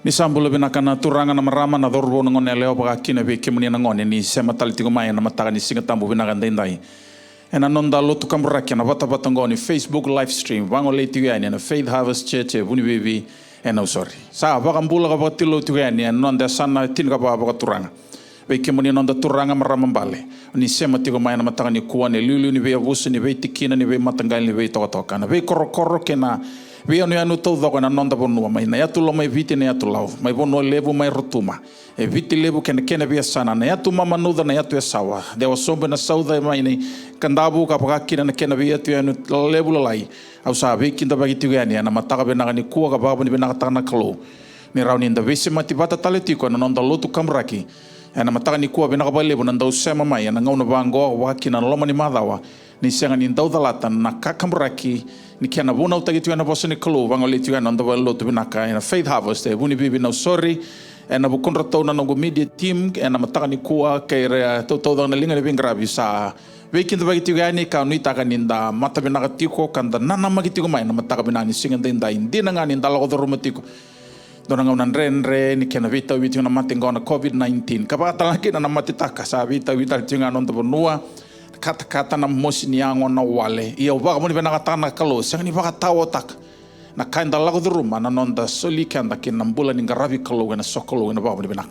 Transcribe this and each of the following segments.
Ni sambulo binakana turanga na marama na dorbo ngone leo baka kina be kimuni na ngone ni sema talitigo mai na mataka ni singa tambu binakanda indai. Ena nonda lotu kamraki na bata ngoni Facebook live stream wango leti yani na Faith Harvest Church buni baby ena usori. Sa baka mbula ka batilo tu yani nonda sana tin ka baka turanga. Be kimuni nonda turanga marama mbale. Ni sema tigo mai na mataka ni kuane lulu ni be avusu ni be tikina ni be matangal ni be toka na be korokoro kena we anu tau doko na nonda bonua mai na yatu lo mai viti na yatu lau mai bonua levu mai rotuma e viti levu kene via sana na yatu mama nuda na yatu sawa dewa sombe na sauda mai ni kandabu ka pakakina na kene via tu anu levu lalai au sa be kinda bagi tu yani na mataka benanga ni kua ka baba ni benanga tana kalo ni rauni nda vese mati bata taletiko na nonda lotu kamraki na mataka ni kua benanga levu na ndau sema mai na ngauna bango wakina na loma ni madawa ni senga ni ndau dalatan na kakamraki ni kena bona utagi tu na bosa ni kalo wango le tu na ndo lo tu binaka na Faith Harvest e buni bibi na sorry na bukonra tau na ngo media team na mataka ni kua kaira tau na linga ni bingrabi sa weekend bagi tu ni ka nui taka ninda mata binaka tiko kanda nana magitiko mai na mataka binani singa ndinda indina ngani ndala ko romatiko dona ngaunan renre ni kena vita witu na matinga na COVID-19 kapata laki na matitaka sa vita tinga no ndo bonua kata-kata na mosi ni ango na wale ia ubaka moni bena kata na kalo sang ni baka tawo tak na kainda lago the room na nonda soli kanda kin nambula ni ngarabi kalo na sokolo na baka moni bena.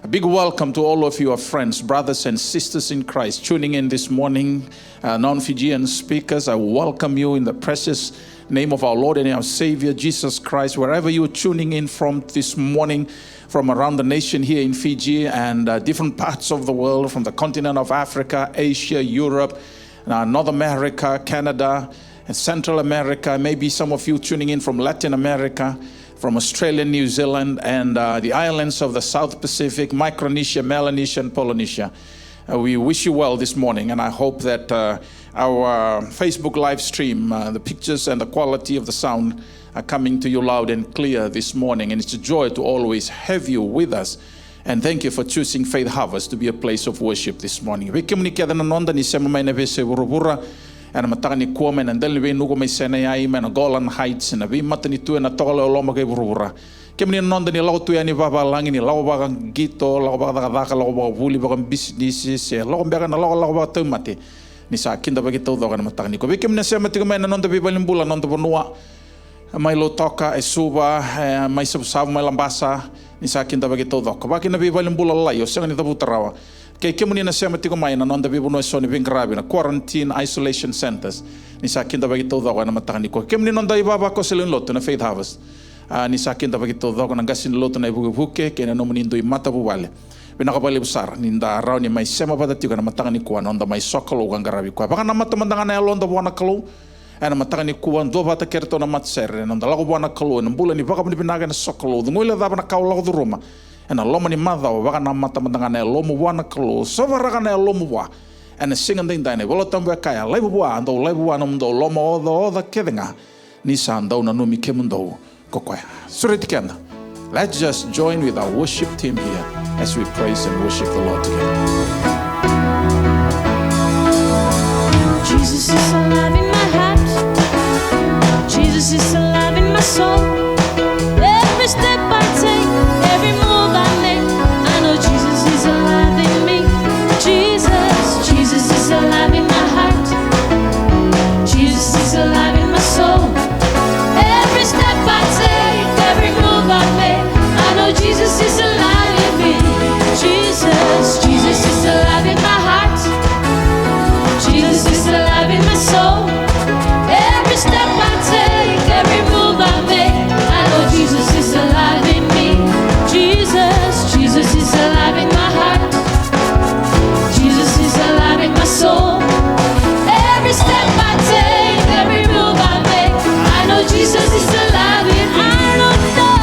A big welcome to all of you, our friends, brothers and sisters in Christ tuning in this morning, non-Fijian speakers. I welcome you in the precious name of our Lord and our Savior Jesus Christ, wherever you are tuning in from this morning, from around the nation here in Fiji and different parts of the world, from the continent of Africa, Asia, Europe, North America, Canada, and Central America. Maybe some of you tuning in from Latin America, from Australia, New Zealand, and the islands of the South Pacific, Micronesia, Melanesia, and Polynesia. We wish you well this morning, and I hope that our Facebook live stream, the pictures and the quality of the sound are coming to you loud and clear this morning. And it's a joy to always have you with us. And thank you for choosing Faith Harvest to be a place of worship this morning. Ana mataka ni kuome na ndel we nugo mai sene ai me na Golan Heights na vi matani tu na tole o loma ke burura kemni nonda ni lawo tu ya ni baba langi ni lawo ba gito lawo ba da lawo ba vuli ba business se lawo ba na lawo ba tu mate ni sa kinda ba gito do kana mataka ni ko vi kemni se mati ko me na nonda vi balimbula nonda bonua mai lo toka e suba mai sa mai lambasa ni sa kinda ba gito do ko ba kina vi balimbula la yo se ni tabu tarawa kay kemuni na siya matiko mai na nonda bibo no so ni bingrabi na quarantine isolation centers ni sa kinda bagito do na matani ko kemuni nonda ibaba ko selin lot na Faith Harvest ni sa kinda bagito do na gasin lot na ibubuke kena no munindo imata buwale binakabali besar ninda raw ni mai sema badati ko na matani ko nonda mai sokolo gangarabi ko baka na matamandanga na londa buana kalo ana matani ko ndo bata kerto na matser nonda lago buana kalo na bulan ni baka binaga na sokolo ngoila da na kaula do roma and a loma ni mother waka na mata matanga na lomo wana klo savaraga na lomo wa and a singing thing dine wala tamwe kaya lebu wa ando lebu wa no ndo lomo o the kevinga ni sando na no mi kemundo kokoya suritikanda. Let's just join with our worship team here as we praise and worship the Lord together. Jesus is alive in my heart. Jesus is alive in my soul. Every step I take, every move I make, I know Jesus is alive in me. Jesus is alive in my heart. Jesus is alive in my soul. Every step I take, every move I make, I know Jesus is alive in me. Jesus is alive in my heart. Jesus is alive in my soul. Every step I take, every move I make, I know Jesus is alive in me. Jesus is alive in my heart. Jesus is alive in my soul. Every step I take, every move I make, I know Jesus is alive in me. I don't know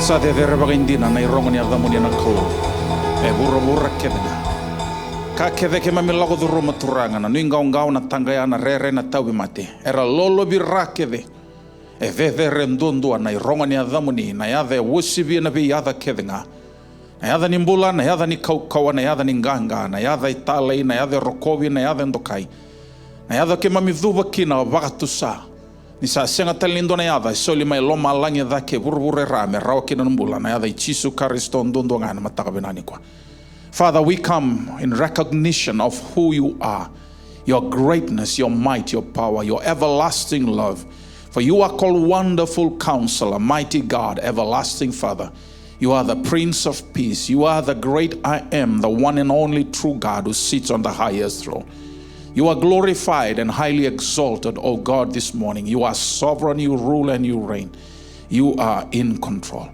Sa de rebagindina na irongo ni adamuni na ko. Bura kedena. Ka keve ke mamilago do roma turanga na ninga ngao na tangaya na rere na tawi mate. Era lolo birakeve. Veve rendondo na irongo ni adamuni na yave wosibi na bi yada kedenga. Na yada ni mbula na yada ni kaukawa na yada ni nganga na yada italei na yada rokovi na yada ndokai. Na yada ke mamidhuba kina wakatusa. Ni sa senga talindo na yada soli mai loma langi dhake burbure rame rawa kina numbula na yada ichisu karisto ndondo ngana matakabenani kwa. Father, we come in recognition of who you are, your greatness, your might, your power, your everlasting love. For you are called Wonderful Counselor, Mighty God, Everlasting Father. You are the Prince of Peace. You are the great I am, the one and only true God who sits on the highest throne. You are glorified and highly exalted, O God, this morning. You are sovereign, you rule and you reign. You are in control.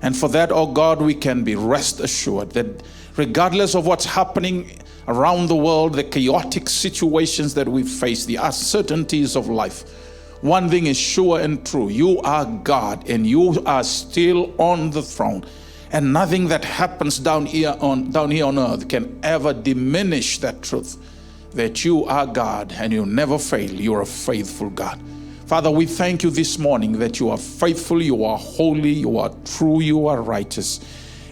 And for that, O God, we can be rest assured that regardless of what's happening around the world, the chaotic situations that we face, the uncertainties of life, one thing is sure and true. You are God and you are still on the throne. And nothing that happens down here on earth can ever diminish that truth, that you are God and you never fail. You are a faithful God. Father, we thank you this morning that you are faithful, you are holy, you are true, you are righteous.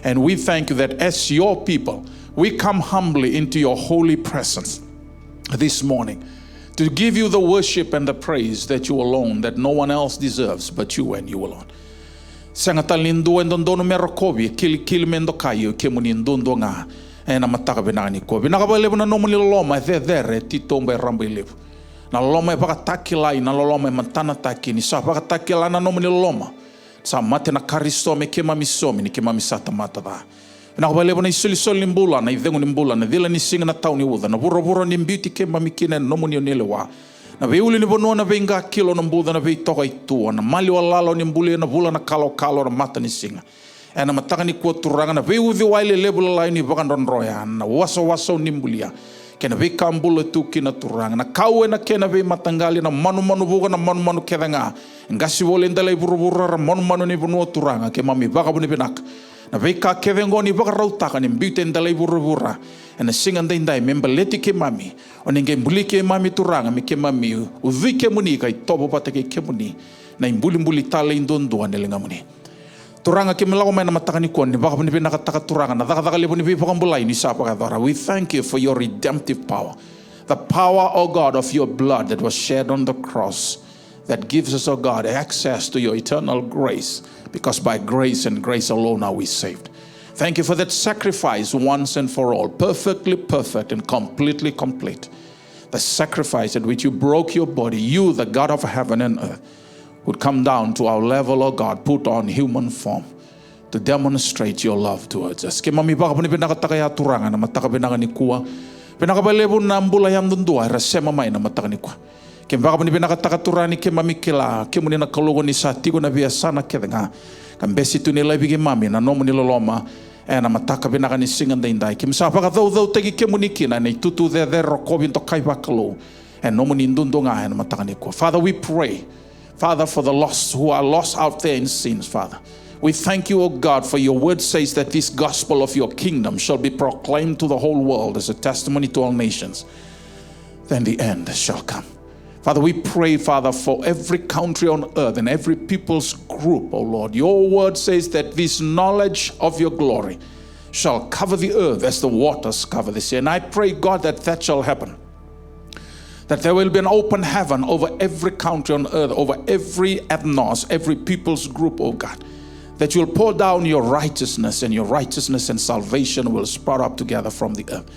And we thank you that as your people, we come humbly into your holy presence this morning to give you the worship and the praise that you alone, that no one else deserves but you and you alone. Sangatal nindu and dono merakobi, kil mendo kayo, kemunindundo nga, and a mataka benani ko. Binakabalebu na nomuli loma, there, titombe rambilibu. Na loma e pakatakila, na loma e mantana taki, ni sa pakatakila na nomuli loma. Sa mate na karisome, kema misomi, ni kema misata matada. Binakabalebu na isulisol nimbula, na idhengu nimbula, na vila ni singa na tau ni uda, na buro ni mbiti kema mikine, nomuni onelewa. Na veuli ni bonua na venga kilo na mbuda na vei toka itua na mali wa lalo ni mbuli na bula na kalo na mata ni singa na mataka ni kuwa turanga na vei uvi waile lebula lai ni bakandon roya na waso ni mbulia kena vei kambula tuki na turanga na kawe na kena vei matangali na manu buga na manu kedanga ngasi wole ndalai buru manu ni bonua turanga ke mami baka buni benak na vei ka kevengo ni baka rautaka ni mbite ndalai buru and sing and then member leti ke mami oninge mbuli ke mami turanga mi ke mami uvi ke muni kai tobo patake ke muni na mbuli tale indondo anelenga muni turanga ke melago mai na matakani kon ni baka ni nakataka turanga na daga le buni bi pakambulai ni sapa kadora. We thank you for your redemptive power, the power, O God, of your blood that was shed on the cross, that gives us, O God, access to your eternal grace, because by grace and grace alone are we saved. Thank you for that sacrifice once and for all, perfectly perfect and completely complete. The sacrifice at which you broke your body, you, the God of heaven and earth, would come down to our level, oh God, put on human form to demonstrate your love towards us. Ke mami baka puni pinakataka ya turanga na mataka pinaka ni kuwa, pinakabalebu na mbula yang dundua, rasema mai na mataka ni kuwa. Ke baka puni pinakataka turani ke mami kila, ke muni na kalugo ni satigo na biasana ke nga. Kambesi tu nilai bigi mami na nomu niloloma na mataka binaka ni singa ndai kim sa paka thau tegi kemuniki na nei tutu there rokobi to kai bakalo and nomu ni ndundo nga na mataka ni ko. Father, we pray, Father, for the lost who are lost out there in sins, Father. We thank you, O God, for your word says that this gospel of your kingdom shall be proclaimed to the whole world as a testimony to all nations. Then the end shall come. Father, we pray, Father, for every country on earth and every people's group, oh Lord. Your word says that this knowledge of your glory shall cover the earth as the waters cover the sea. And I pray, God, that shall happen. That there will be an open heaven over every country on earth, over every ethnos, every people's group, oh God. That you'll pour down your righteousness, and your righteousness and salvation will sprout up together from the earth.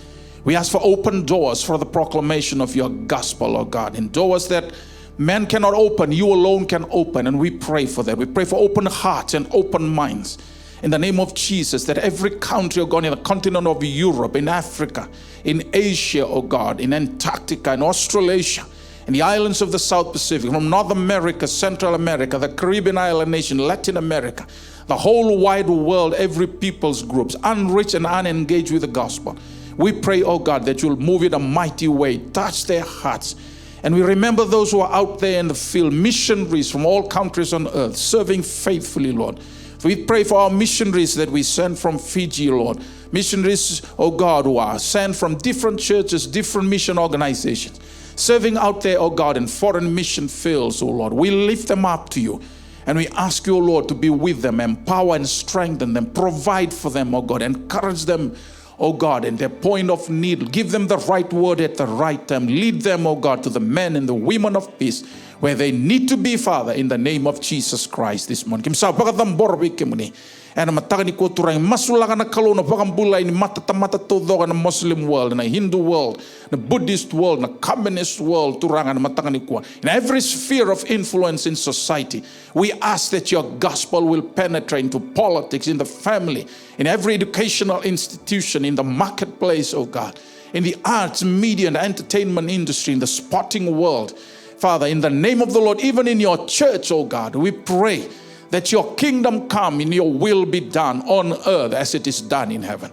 We ask for open doors for the proclamation of your gospel, oh God, and doors that man cannot open, you alone can open, and we pray for that. We pray for open hearts and open minds in the name of Jesus, that every country, oh God, in the continent of Europe, in Africa, in Asia, oh God, in Antarctica, in Australasia, in the islands of the South Pacific, from North America, Central America, the Caribbean island nation, Latin America, the whole wide world, every people's groups, unreached and unengaged with the gospel. We pray, oh God, that you'll move in a mighty way, touch their hearts. And we remember those who are out there in the field, missionaries from all countries on earth, serving faithfully, Lord. We pray for our missionaries that we send from Fiji, Lord. Missionaries, oh God, who are sent from different churches, different mission organizations, serving out there, oh God, in foreign mission fields, oh Lord. We lift them up to you. And we ask you, oh Lord, to be with them, empower and strengthen them, provide for them, oh God, encourage them, oh God, in their point of need. Give them the right word at the right time. Lead them, oh God, to the men and the women of peace where they need to be, Father, in the name of Jesus Christ this morning. Kimsa pakatam borbi kimuni. And matagani ko turang masulaga na kalona pakambulay ni matatamata todo na Muslim world, na Hindu world, na Buddhist world, na communist world turanga na matagani ko. In every sphere of influence in society, we ask that your gospel will penetrate into politics, in the family, in every educational institution, in the marketplace, oh God, in the arts, media, and entertainment industry, in the sporting world. Father, in the name of the Lord, even in your church, oh God, we pray that your kingdom come and your will be done on earth as it is done in heaven.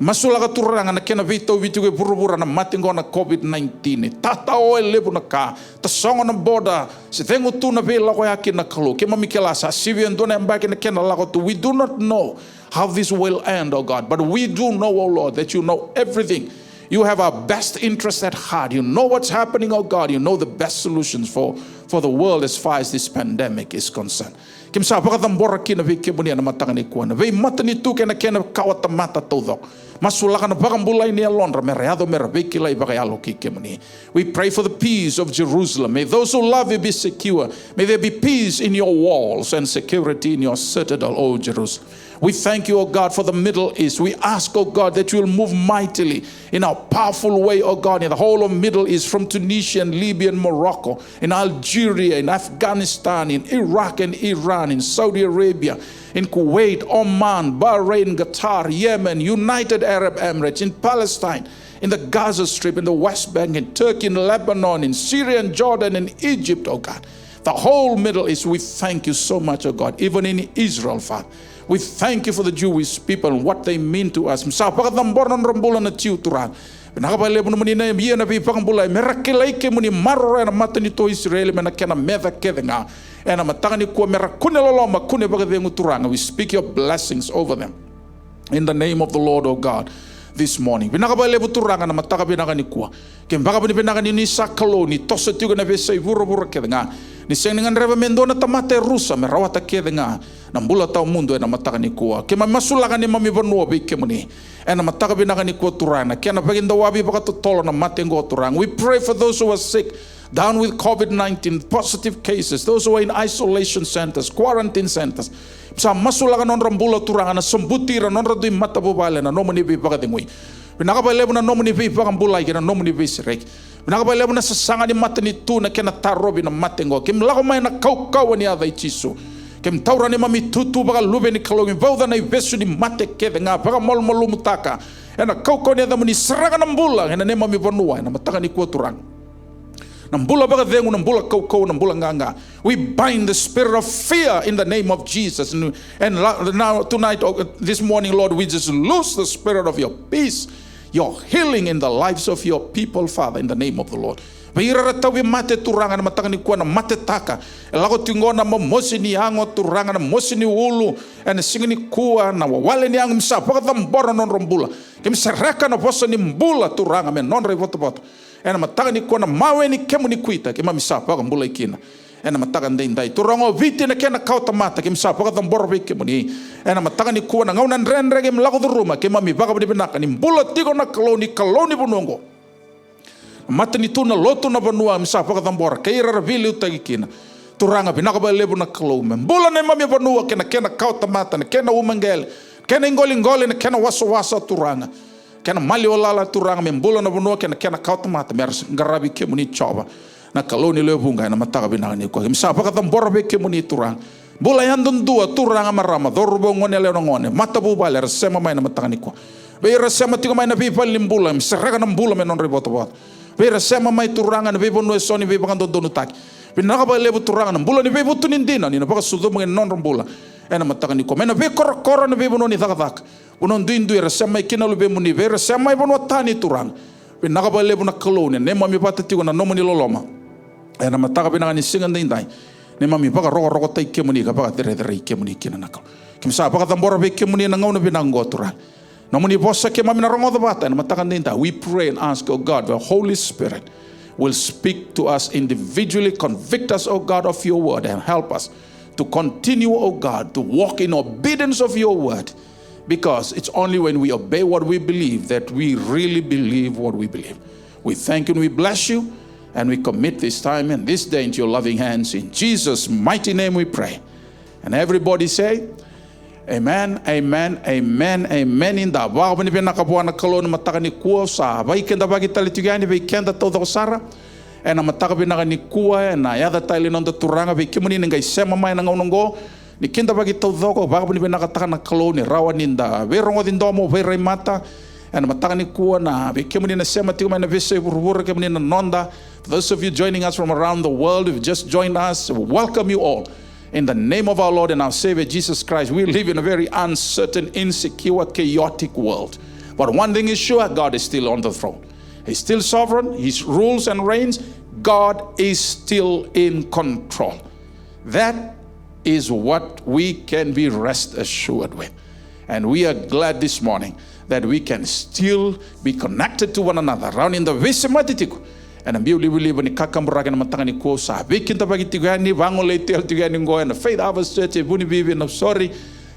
Masulaga turangan na kena vito vituge burubura na matingo na COVID-19. Tata o lebu na ka. Tasongo na boda. Se tengo tu na vela ko yakin na kalu. Kema mikela sa sivian do na mbaki na kena lako tu. We do not know how this will end, oh God. But we do know, oh Lord, that you know everything. You have our best interest at heart. You know what's happening, oh God. You know the best solutions for the world as far as this pandemic is concerned. Kim sa pakatambora kina vi kibunia na matangani kuana. Vei matani tu kena kawata mata todo. Masulaka na pakambulay ni alonra mereado merabekila ibakayalo kikimuni. We pray for the peace of Jerusalem. May those who love you be secure. May there be peace in your walls and security in your citadel, O Jerusalem. We thank you, O God, for the Middle East. We ask, O God, that you will move mightily in a powerful way, O God, in the whole of Middle East, from Tunisia and Libya and Morocco, in Algeria, in Afghanistan, in Iraq and Iran, in Saudi Arabia, in Kuwait, Oman, Bahrain, Qatar, Yemen, United Arab Emirates, in Palestine, in the Gaza Strip, in the West Bank, in Turkey, in Lebanon, in Syria and Jordan, and Egypt, O God. The whole Middle East, we thank you so much, O God, even in Israel, Father. We thank you for the Jewish people and what they mean to us. Pinakapalebo naman ina iya na pipakambulay merakilay ke muni marora na matani to Israel mena kena meda kedenga ena matangani ko merakune loloma kune bagadengu turanga. We speak your blessings over them in the name of the Lord, O God, this morning. Pinakapalebo turanga na mataka pinakani ko kembaka pinakani ni sakalo ni tosetigo na besay vura kedenga ni sengan revamendo na tamate rusa merawata kedenga nambula tao mundo ena mataka ni ko kema masulakan ni mami banua bikemuni ena mataka pinakani ko turana kena baginda wabi baka tolo na matengo turang. We pray for those who are sick, down with COVID-19, positive cases, those who are in isolation centers, quarantine centers. Sa masulakan non rambula turanga na sembutira non radu mata bubale na nomoni bi baka dengui. Pinakapalebo na nomoni bi baka bulay na nomoni bi sirek. Pinakapalebo na sasanga ni mata ni tu na kena tarobi na matengo. Kim lakomay na kau ni ada ichiso. Kem taura ni mami tutu baka lube ni kalongi bauda na ibesu ni mate kede nga baka mol mutaka ena kau ni ada muni seranga nambula ena ne mami banua ena mataka ni kuo turang nambula baka dengu nambula kau nambula nganga. We bind the spirit of fear in the name of Jesus, and now tonight, this morning, Lord, we just loose the spirit of your peace, your healing in the lives of your people, Father, in the name of the Lord. Bahira tawi mate turanga na matanga ni kuana mate taka elago tingona mo mosini ango turanga na mosini ulu ena singini kua na wale ni ang msa pakadam bora non rombula kem sereka na bosa ni mbula turanga men non revoto bot ena matanga ni kuana mawe ni kemu ni kuita kema msa pakambula ikina ena matanga ndai turango viti na kena kauta mata kem msa pakadam bora kemu ni ena matanga ni kuana ngauna nrenre kem lago duruma kema mi pakabudi benaka ni mbula tigo na kaloni bunongo matani tuna loto na banua misa pakatambora kaira vili utagikina turanga pinakapalebo na kalome mbula na mami banua kena kauta mata na kena umangele kena ngoli na kena wasa turanga kena mali olala turanga mbula na banua kena kauta mata mers ngarabi kemuni choba na kaloni lebunga na mataka binangani ko misa pakatambora be kemuni turanga mbula yandun dua turanga marama dorbo ngone le ngone matabu bale sema mai na mataka ko beira sema tigo mai na people limbula mseraga na mbula menon reboto Vera sema mai turanga na bebo no soni bebo kan dono tak. Pinaka ba lebo turanga na bula ni bebo tunindina ni na baka sudo mga non rambula. Ena mataka ni ko. Mena be kor na bebo no ni tak. Unon duindu era sema ikina lu bebo ni vera sema ibo no tani turanga. Pinaka ba lebo na kolone ne mami bata tigo na nomo ni loloma. Ena mataka pinaka ni singan dindai. Ne mami baka rogo tai kemuni ka baka tere kemuni kina nakal. Kimsa baka tambora be kemuni na ngau na binango turanga. We pray and ask, oh God, the Holy Spirit will speak to us individually, convict us, oh God, of your word, and help us to continue, oh God, to walk in obedience of your word, because it's only when we obey what we believe that we really believe what we believe. We thank you and we bless you, and we commit this time and this day into your loving hands. In Jesus' mighty name we pray. And everybody say, Amen, amen, amen, amen. Inda bago ni pinakabuan na kalon mataka ni kuwa sa bai kenda bagi talitigani bai kenda todo sara ena mataka pinaka ni kuwa na yada tali nondo turanga bai kimuni ngai sema mai na ngongo ni kenda bagi todo ko bago ni pinakataka na kalon ni rawan inda bai rongo dindomo bai rai mata ena mataka ni kuwa na bai kimuni na sema tigo mai na vese burubura kimuni na nonda. For those of you joining us from around the world, who've just joined us, we welcome you all. In the name of our Lord and our Savior Jesus Christ, we live in a very uncertain, insecure, chaotic world. But one thing is sure, God is still on the throne. He's still sovereign. He rules and reigns. God is still in control. That is what we can be rest assured with. And we are glad this morning that we can still be connected to one another. Around in the Visematitiku. And I'm believe in the Kakambragan Matangani Kosa. Vikinta Bagitigani, Vangole Tel Tiganigo, and the Faith Harvest Church, Bunibivi, of sorry.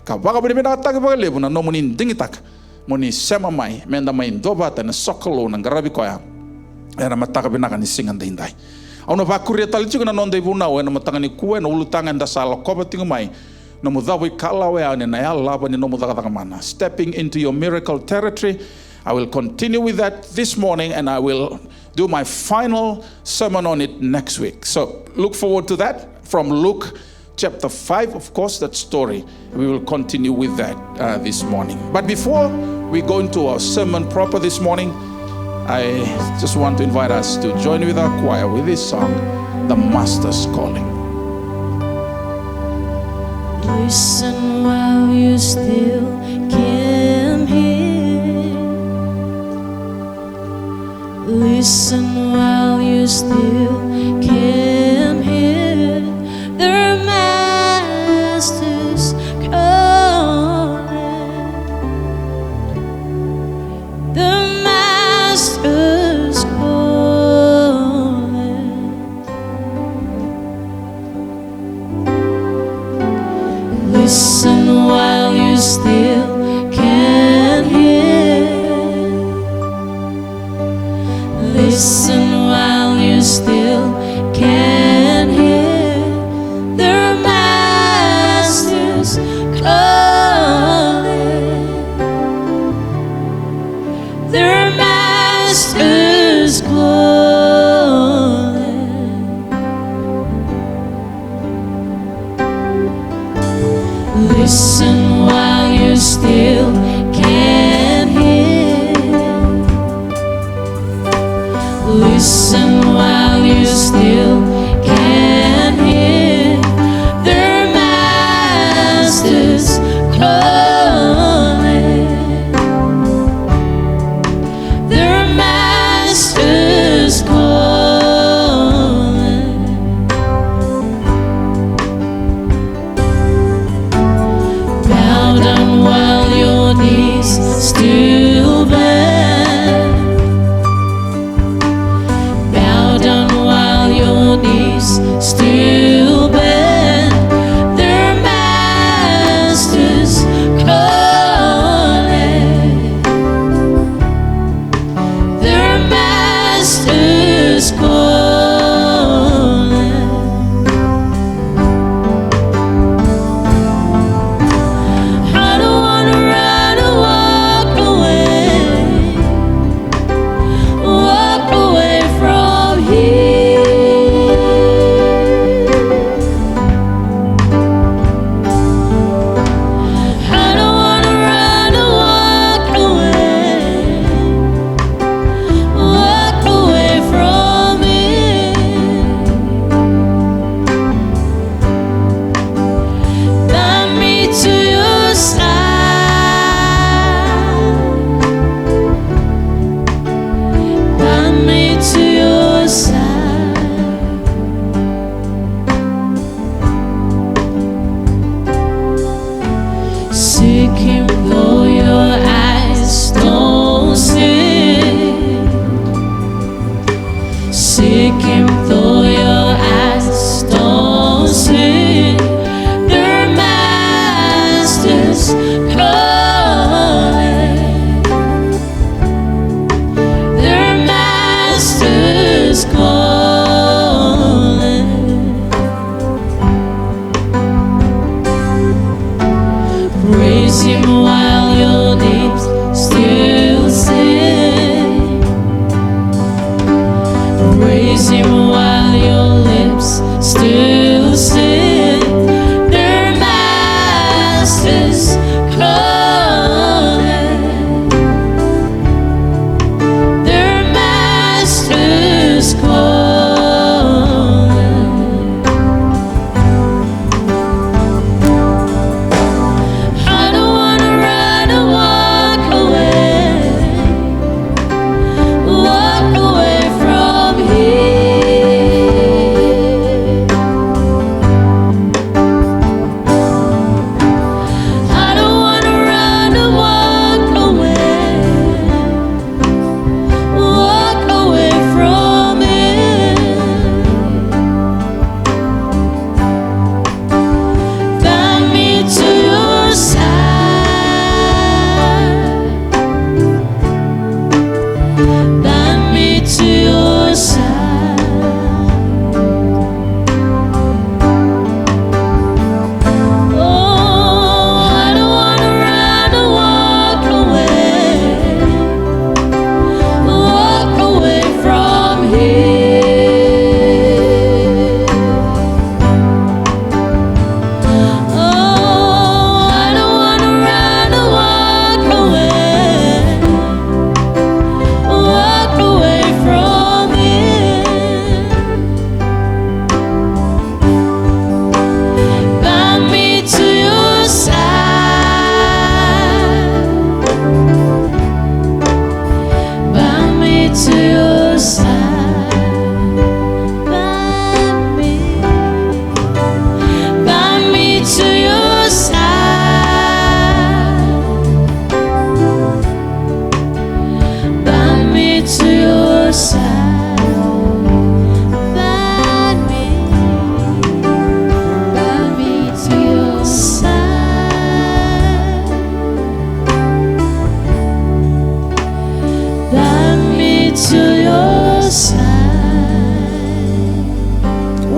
Kabagabina Tagabalibuna, no money in Dingitak. Moni Semamai, Mendamai, Dobat, and a Sokolo, and Garabikoya. And a Matakabinakan sing and Dindai. On a Vakuria Talichuna non de Vuna, and a Matangani Ku and Ulutang and the Sala Kobatingumai. No Mudawi Kalawe and Nayal Laban in Nomutagamana. Stepping into your miracle territory. I will continue with that this morning, and I will do my final sermon on it next week. So look forward to that from Luke chapter 5, of course, that story. We will continue with that this morning. But before we go into our sermon proper this morning, I just want to invite us to join with our choir with this song, The Master's Calling. Listen while you still can hear. Listen while you still can hear. The Master's calling. The Master's calling. Listen while you still can hear. Listen while you still can hear. The Master's calling. The Master's calling. Listen while you still can hear. Listen while you still can hear. The Master's calling. The Master's calling.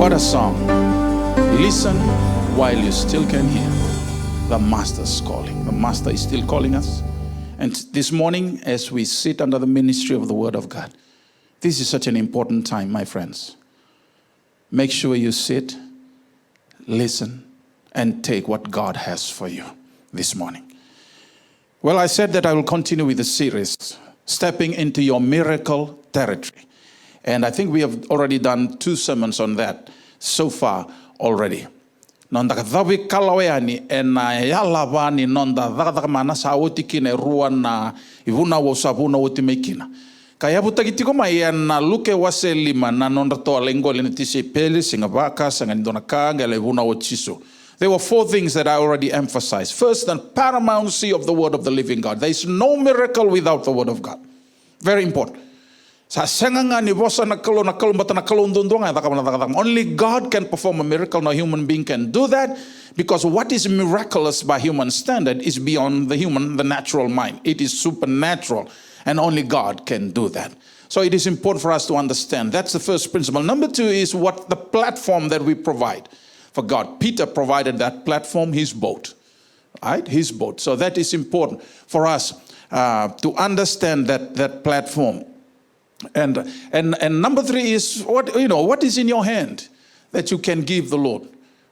What a song. Listen while you still can hear. The Master's calling. The Master is still calling us. And this morning, as we sit under the ministry of the Word of God, this is such an important time, my friends. Make sure you sit, listen, and take what God has for you this morning. Well, I said that I will continue with the series, Stepping into Your Miracle Territory. And I think we have already done 2 sermons on that so far already. Nonda kadhawi kalawani ena yalavani nonda dhaka mana sauti kine ruana ivuna wo sabuna uti mekina. Kaya butakitiko mai na luke wase lima na nonda to lengo le tisi pele singa baka sanga ndona kanga le ivuna wo chiso. There were 4 things that I already emphasized. First, the paramountcy of the Word of the living God. There is no miracle without the Word of God. Very important. Only God can perform a miracle. No human being can do that, because what is miraculous by human standard is beyond the natural mind. It is supernatural, and only God can do that. So it is important for us to understand. That's the first principle. Number 2 is what the platform that we provide for God. Peter provided that platform, his boat, right? His boat. So that is important for us to understand that platform. And number 3 is what is in your hand that you can give the Lord,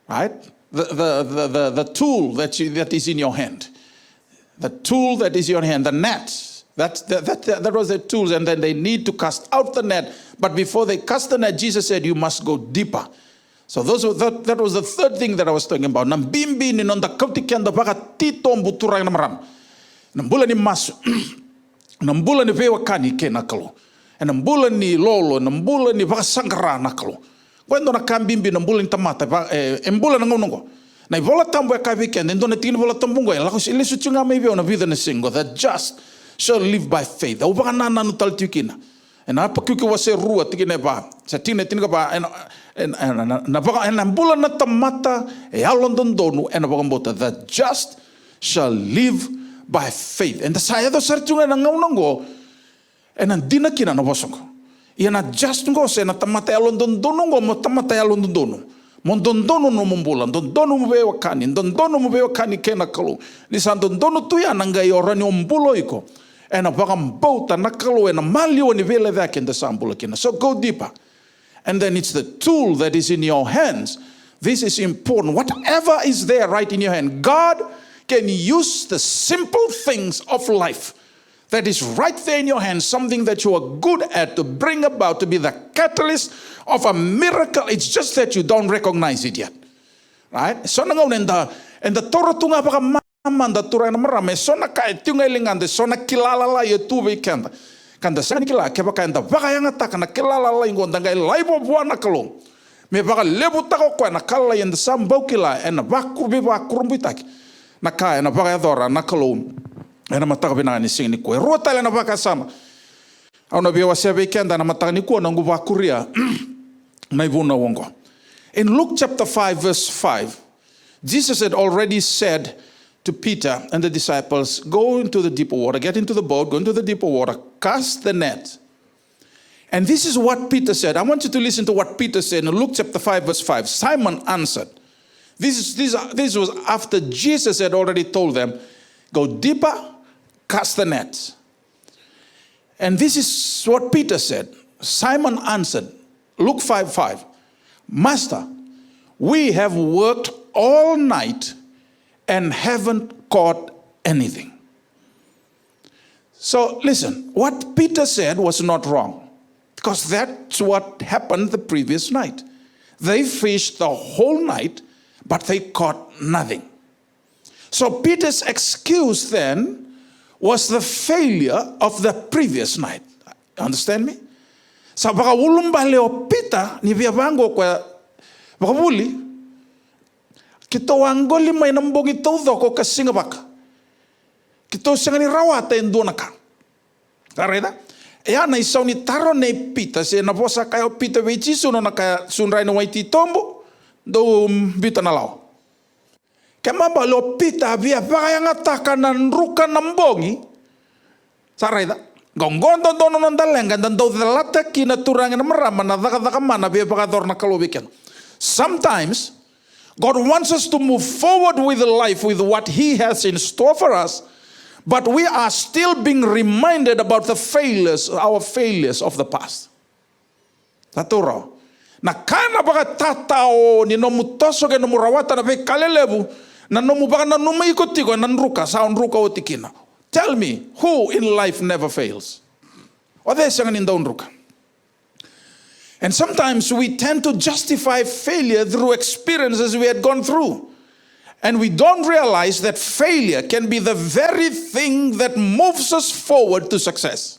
right? The tool that is in your hand, the tool that is in your hand, the net. That was the tools, and then they need to cast out the net. But before they cast the net, Jesus said, "You must go deeper." So that was the 3rd thing that I was talking about. Nambimbi ni nonda kautikianda baka tito mbuturang namaram. Nambula ni masu, nambula ni vewa kani ke nakalo. Nambula ni lolo, nambula ni baka sangara nakalo. Kwendo na kambimbi nambula ni tamata, embula na ngonongo. Na ivola tambo ya weekend, endo na tini vola tambungo ya lakos ilisu chunga maybe on a vida na singo. The just shall live by faith. Au baka nana nutal tikina. En apa kuki wase rua tikine ba. Sa tine ba na baka nambula na tamata e alondon donu en baka mbota. The just shall live by faith. And the saya do sarchunga na ngonongo. En ang dinakina na bosong. Iyan na just ngo se na tamata ya London dono ngo mo tamata ya London dono. Mon dondono no mombola, dondono mo bewa kani, dondono mo bewa kani kena kalu. Ni san dondono tu ya nanga yorani ombulo iko. En a bagam bouta nakalu en a malio ni vele vek in the sambula kina. So go deeper. And then it's the tool that is in your hands. This is important. Whatever is there right in your hand, God can use the simple things of life that is right there in your hands, something that you are good at, to bring about, to be the catalyst of a miracle. It's just that you don't recognize it yet. Right? So na and the Torah tunga baka mamanda tura na marame so na kai tunga ilingande so na kilala la yetu weekend. Kanda sa nikila ke baka enda baka yang ataka na kilala la ingonda ngai laibo buana kalong. Me baka lebu tako kwa na kala yenda sambau kila ena bakurbi bakurumbitaki. Na kai na baka yadora na kalong. Ena mataka bina ni sing ni ko rota le na baka sama. Au na biwa se weekend na mataka ni ko na nguba kuria na ibuna wongo. In Luke chapter 5 verse 5, Jesus had already said to Peter and the disciples, go into the deeper water, get into the boat, go into the deeper water, cast the net. And this is what Peter said. I want you to listen to what Peter said in Luke chapter 5 verse 5. Simon answered. This was after Jesus had already told them, go deeper, cast the net. And this is what Peter said. Simon answered, Luke 5:5, Master, we have worked all night and haven't caught anything. So listen, what Peter said was not wrong, because that's what happened the previous night. They fished the whole night, but they caught nothing. So Peter's excuse then was the failure of the previous night. Understand me? Sa baka ulumbale o Peter ni vya vango kwa bakabuli kito wangoli may nambong ito ko kasinga baka kito siyang ni rawata endo naka kareda ya na isaw ni taro ni Peter si na bosa kayo Peter wechiso no naka sunray no waiti tombo do bita na lao kama balo Peter via baka ataka nan ruka nambongi sareda gongon dono non dalengan dan do delata kina turangan marama na daka mana via baka dor na kalobikan. Sometimes God wants us to move forward with life, with what He has in store for us, but we are still being reminded about the failures, our failures of the past. Taturo. Na kana baka tatao ni nomu toso ke nomu rawata na pe kalelebu na nomu baka na nomu ikotiko na nruka sa nruka otikina. Tell me, who in life never fails? Ode sangan inda nruka. And sometimes we tend to justify failure through experiences we had gone through. And we don't realize that failure can be the very thing that moves us forward to success.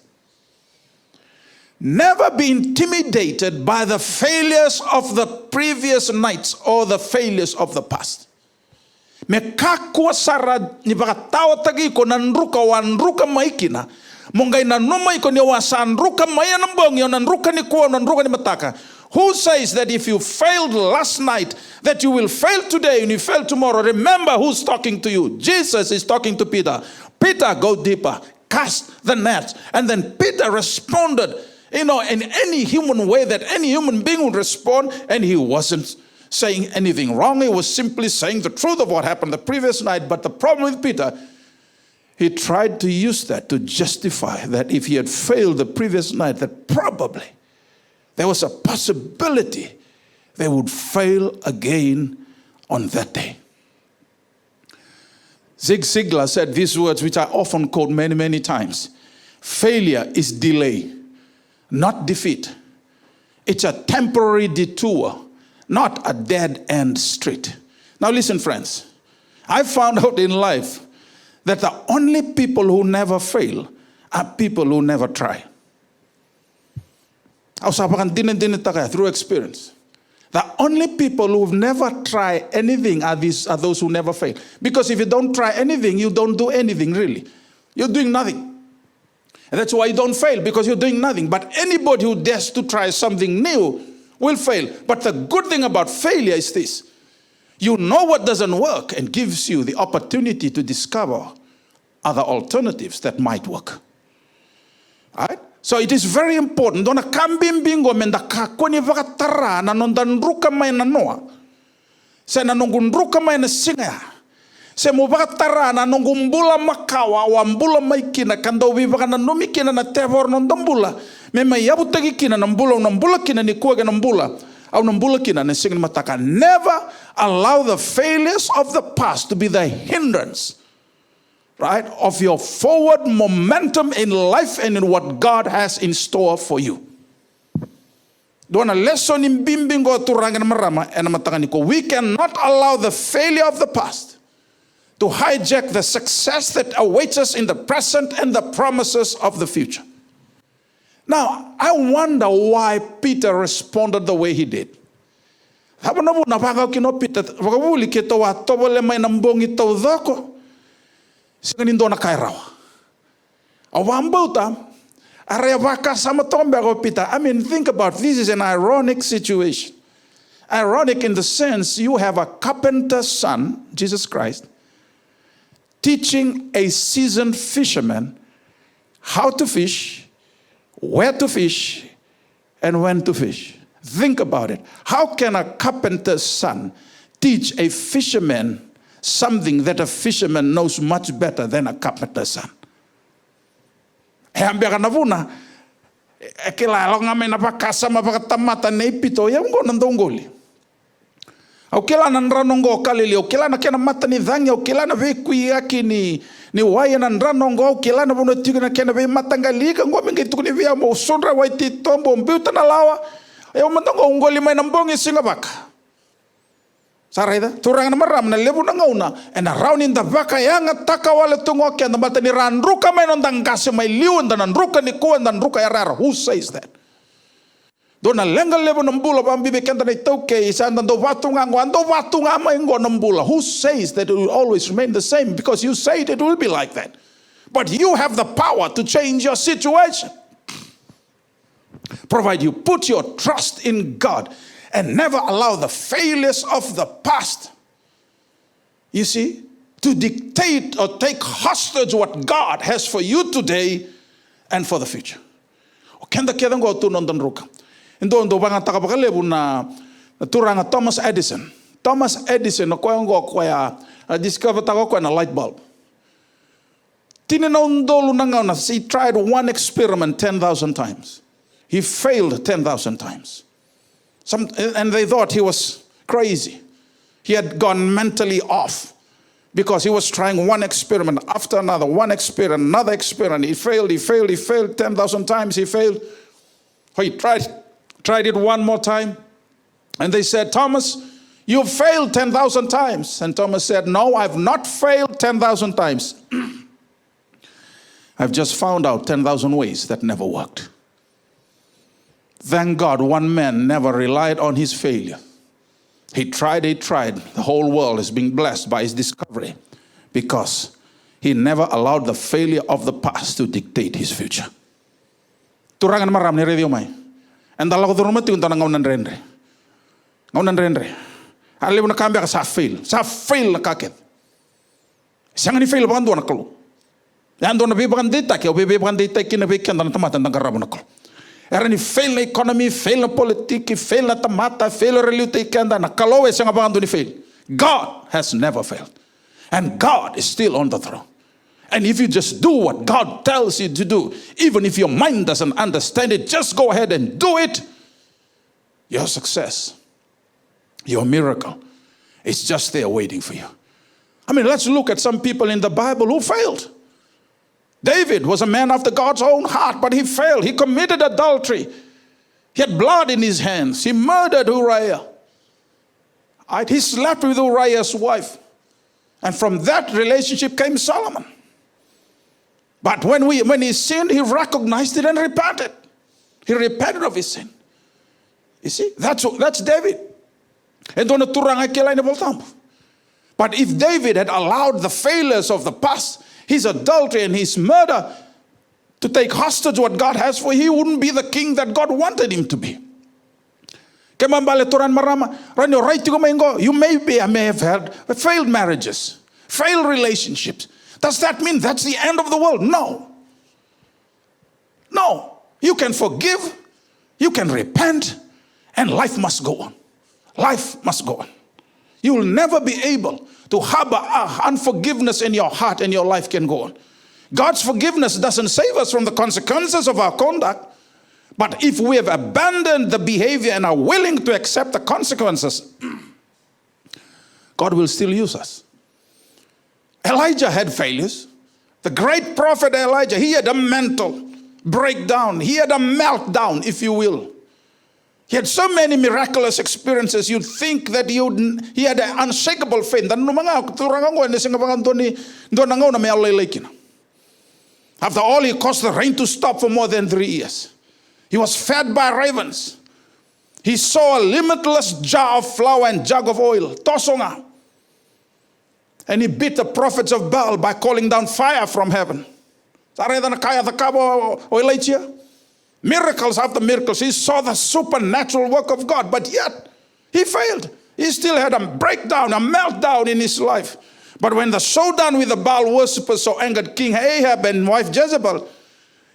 Never be intimidated by the failures of the previous nights or the failures of the past. Mekakua sara ni bakatao tagi ko nanruka wanruka maikina. Mongai na numa iko ni wasanruka maya nambong yon nanruka ni kuwa nanruka ni mataka. Who says that if you failed last night, that you will fail today and you fail tomorrow? Remember who's talking to you. Jesus is talking to Peter. Peter, go deeper, cast the net. And then Peter responded, in any human way that any human being would respond, and he wasn't saying anything wrong. He was simply saying the truth of what happened the previous night. But the problem with Peter, he tried to use that to justify that if he had failed the previous night, that probably there was a possibility they would fail again on that day. Zig Ziglar said these words, which I often quote many, many times. Failure is delay, not defeat. It's a temporary detour, not a dead-end street. Now listen, friends. I found out in life that the only people who never fail are people who never try. Through experience. The only people who've never tried anything are those who never fail. Because if you don't try anything, you don't do anything really. You're doing nothing. And that's why you don't fail, because you're doing nothing. But anybody who dares to try something new will fail. But the good thing about failure is this. You know what doesn't work and gives you the opportunity to discover other alternatives that might work. Alright? So it is very important. Dona kambing bingo menda kakoni vakatara na nondanruka mai na noa. Se na nongunruka mai na singa. Se mo vakatara na nongumbula makawa wa mbula maikina kando vivaka na numikina na tevor nondambula. Me mai yabutagi kina na mbula kina ni kuaga na mbula. Au nambula kina na singa mataka. Never allow the failures of the past to be the hindrance, right, of your forward momentum in life and in what God has in store for you. Doana lesson in bimbingo turangan marama and matakaniko. We cannot allow the failure of the past to hijack the success that awaits us in the present and the promises of the future. Now, I wonder why Peter responded the way he did. Haba na napaka kino Peter, wakabuli kito wa tobole may nambongi to dako. Singanindo na kairawa. Awambauta, arevaka sama tombe ako Peter. I mean, think about this is an ironic situation. Ironic in the sense you have a carpenter's son, Jesus Christ, teaching a seasoned fisherman how to fish, where to fish, and when to fish. Think about it. How can a carpenter's son teach a fisherman something that a fisherman knows much better than a carpenter's son? Hambia kanavuna, ekila longa na pakasa mapakatamata neipito yango nandongoli. Okila nanranongo kalili, okila na kena mata ni dhangi, okila na vekui yaki ni waya nanranongo, okila na bono tigu na kena ve matangalika, ngome ngitukuni via mo sondra waiti tombo mbiuta na lawa, ayo mandongo ungoli may nambongi singabaka. Saraida, turangan maram na lebu na ngauna, and around in the vaka yanga taka wale tungo kya na mata ni ranruka may nondangase may liwan dan ranruka ni kuwan dan ranruka yarara. Who says that? Dona lenga lebu nambula bambibe kenta na itoke isa ando vatunga may ngo nambula. Who says that it will always remain the same? Because you say it will be like that. But you have the power to change your situation. Provide you put your trust in God and never allow the failures of the past, you see, to dictate or take hostage what God has for you today and for the future. Kenda keda ngo tu nondan ruka. Indo banga takapakalebu na Turanga Thomas Edison. Thomas Edison ko discover ko na light bulb. He tried one experiment 10,000 times. He failed 10,000 times. And they thought he was crazy. He had gone mentally off because he was trying one experiment after another, one experiment, another experiment. He failed 10,000 times. He failed. He tried it one more time. And they said, Thomas, you failed 10,000 times. And Thomas said, no, I've not failed 10,000 times. I've just found out 10,000 ways that never worked. Thank God one man never relied on his failure. He tried. The whole world is being blessed by his discovery because he never allowed the failure of the past to dictate his future. Turangan maram ni radio mai. And the Lord rumah tiun tanang ngaunan rendre. Ali pun kambia ka sa fail na kaket. Siang ni fail bakan dua nakalo. Yan doon na bibakan dita kaya bibakan dita kinabikan tanang tamatan ng karabo nakalo. Era ni fail na economy, fail na politiki, fail na tamata, fail na reality kanda na kalowe siya nga bakan doon ni fail. God has never failed. And God is still on the throne. And if you just do what God tells you to do, even if your mind doesn't understand it, just go ahead and do it. Your success, your miracle, is just there waiting for you. I mean, let's look at some people in the Bible who failed. David was a man after God's own heart, but he failed. He committed adultery. He had blood in his hands. He murdered Uriah. He slept with Uriah's wife. And from that relationship came Solomon. But when he sinned, he recognized it and repented. He repented of his sin. You see, that's David. But if David had allowed the failures of the past, his adultery and his murder, to take hostage what God has for him, he wouldn't be the king that God wanted him to be. You may have had failed marriages, failed relationships. Does that mean that's the end of the world? No. You can forgive, you can repent, and life must go on. Life must go on. You will never be able to harbor unforgiveness in your heart, and your life can go on. God's forgiveness doesn't save us from the consequences of our conduct. But if we have abandoned the behavior and are willing to accept the consequences, God will still use us. Elijah had failures. The great prophet Elijah, he had a mental breakdown. He had a meltdown, if you will. He had so many miraculous experiences, you'd think that he had an unshakable faith. After all, he caused the rain to stop for more than 3 years. He was fed by ravens. He saw a limitless jar of flour and jug of oil. Tosonga. And he beat the prophets of Baal by calling down fire from heaven. Miracles after miracles. He saw the supernatural work of God, but yet he failed. He still had a breakdown, a meltdown in his life. But when the showdown with the Baal worshippers so angered King Ahab and wife Jezebel,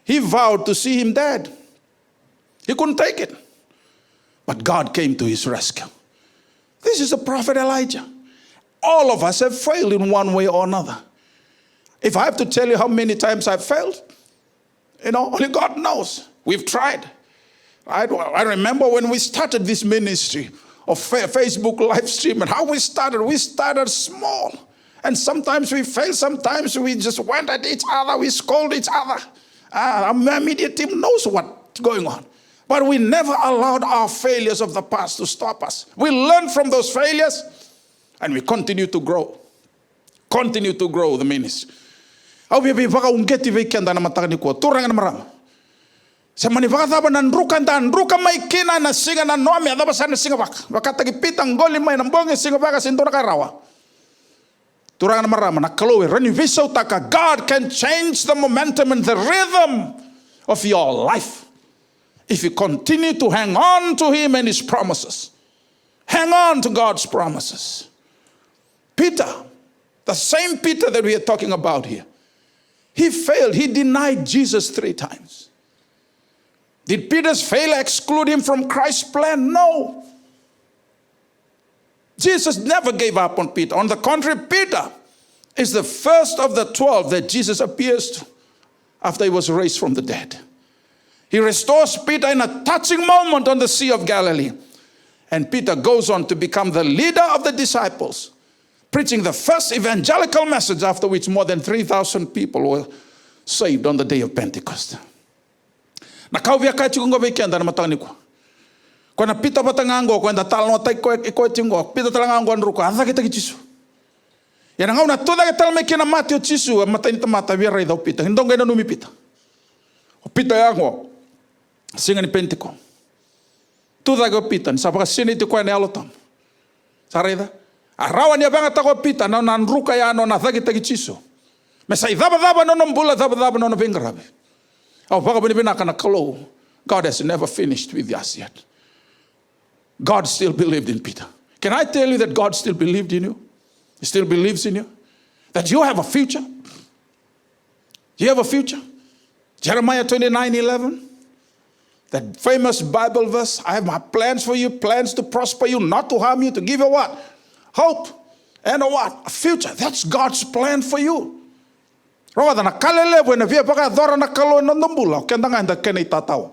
he vowed to see him dead. He couldn't take it. But God came to his rescue. This is the prophet Elijah. All of us have failed in one way or another. If I have to tell you how many times I've failed, only God knows. We've tried. I remember when we started this ministry of Facebook live stream and how we started small. And sometimes we failed, sometimes we just went at each other, we scolded each other. Our media team knows what's going on. But we never allowed our failures of the past to stop us. We learned from those failures and we continue to grow. Continue to grow the ministry. Sa manibaka ba nanrukan may kina na singa na noami adaba sana singa bak bakatagipitang goli may nambonge singa baka sinto na karawa turangan marama na kalowe reniviso taka. God can change the momentum and the rhythm of your life if you continue to hang on to him and his promises. Hang on to God's promises. Peter, the same Peter that we are talking about here, he failed. He denied Jesus 3 times. Did Peter's failure exclude him from Christ's plan? No. Jesus never gave up on Peter. On the contrary, Peter is the first of the 12 that Jesus appears to after he was raised from the dead. He restores Peter in a touching moment on the Sea of Galilee. And Peter goes on to become the leader of the disciples, preaching the first evangelical message, after which more than 3,000 people were saved on the day of Pentecost. Nakauwia kai chikungo weekend na matangani ko. Kona Peter batangango ko enda talno tai ko chingo. Peter talangango nruko anda kita kichisu. Yana ngau na toda ke talme kina Matthew chisu matai ta mata via rei do Peter. Ndonga ina numi Peter. O Peter yango singa ni Pentecost. Tuda go Peter sa baka sini ti ko ina alotam. Sareda. Arawa ni abanga ta ko Peter na nruka ya no na thagi ta kichisu. Mesai daba no mbula daba no bengarabe. God has never finished with us yet. God still believed in Peter. Can I tell you that God still believed in you? He still believes in you. That you have a future. You have a future. Jeremiah 29:11. That famous Bible verse. I have my plans for you. Plans to prosper you. Not to harm you. To give you what? Hope. And a what? A future. That's God's plan for you. Roda na kalele buena via paga dora na kalo no ndombula kendanga nda kene tatao.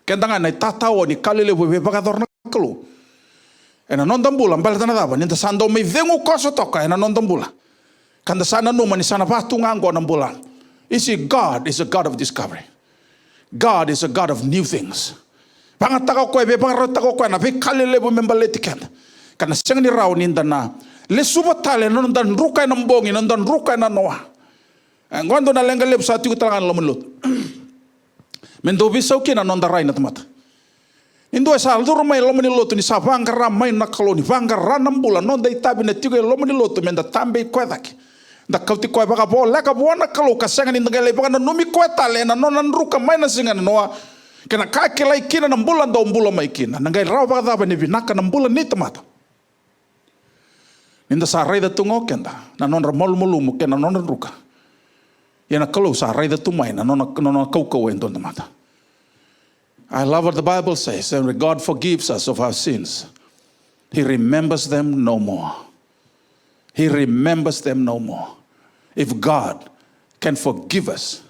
Kendanga na tatao ni kalele via paga dora na kalo. Ena non ndombula mbala tana daba ninda sando me vengu koso toka ena non ndombula. Kanda sana numa ni sana patu ngango ndombula. You see, God is a God of discovery. God is a God of new things. Pangataka ko be pangataka ko na be kalele bu membaleti kenda. Kana sengni raw ninda na le subatale non dan ruka na mbongi non dan ruka na noa. Ngondo na lenga lep sa tiku talangan lomelut. Mendo bisau kina non darai na temata. Indo sa aldur mai lomeni lotu ni sa vangara mai na koloni vangara nambula non dai tabi na tiku lomeni lotu menda tambe kwetaki. Da kauti kwa baka bo leka bo na kalo kasanga ni ngale baka na numi kwetale na non ruka mai na singa noa. Kena kake lai kina nambula ndo mbula mai kina. Nangai raw baka daba ni vinaka nambula ni temata. Ninda sa rai da tungo kenda na non ramol mulumu kena non ruka. Yana kalau sa rai da tumai na non kau ento mata. I love what the Bible says, and when God forgives us of our sins, He remembers them no more. He remembers them no more. If God can forgive us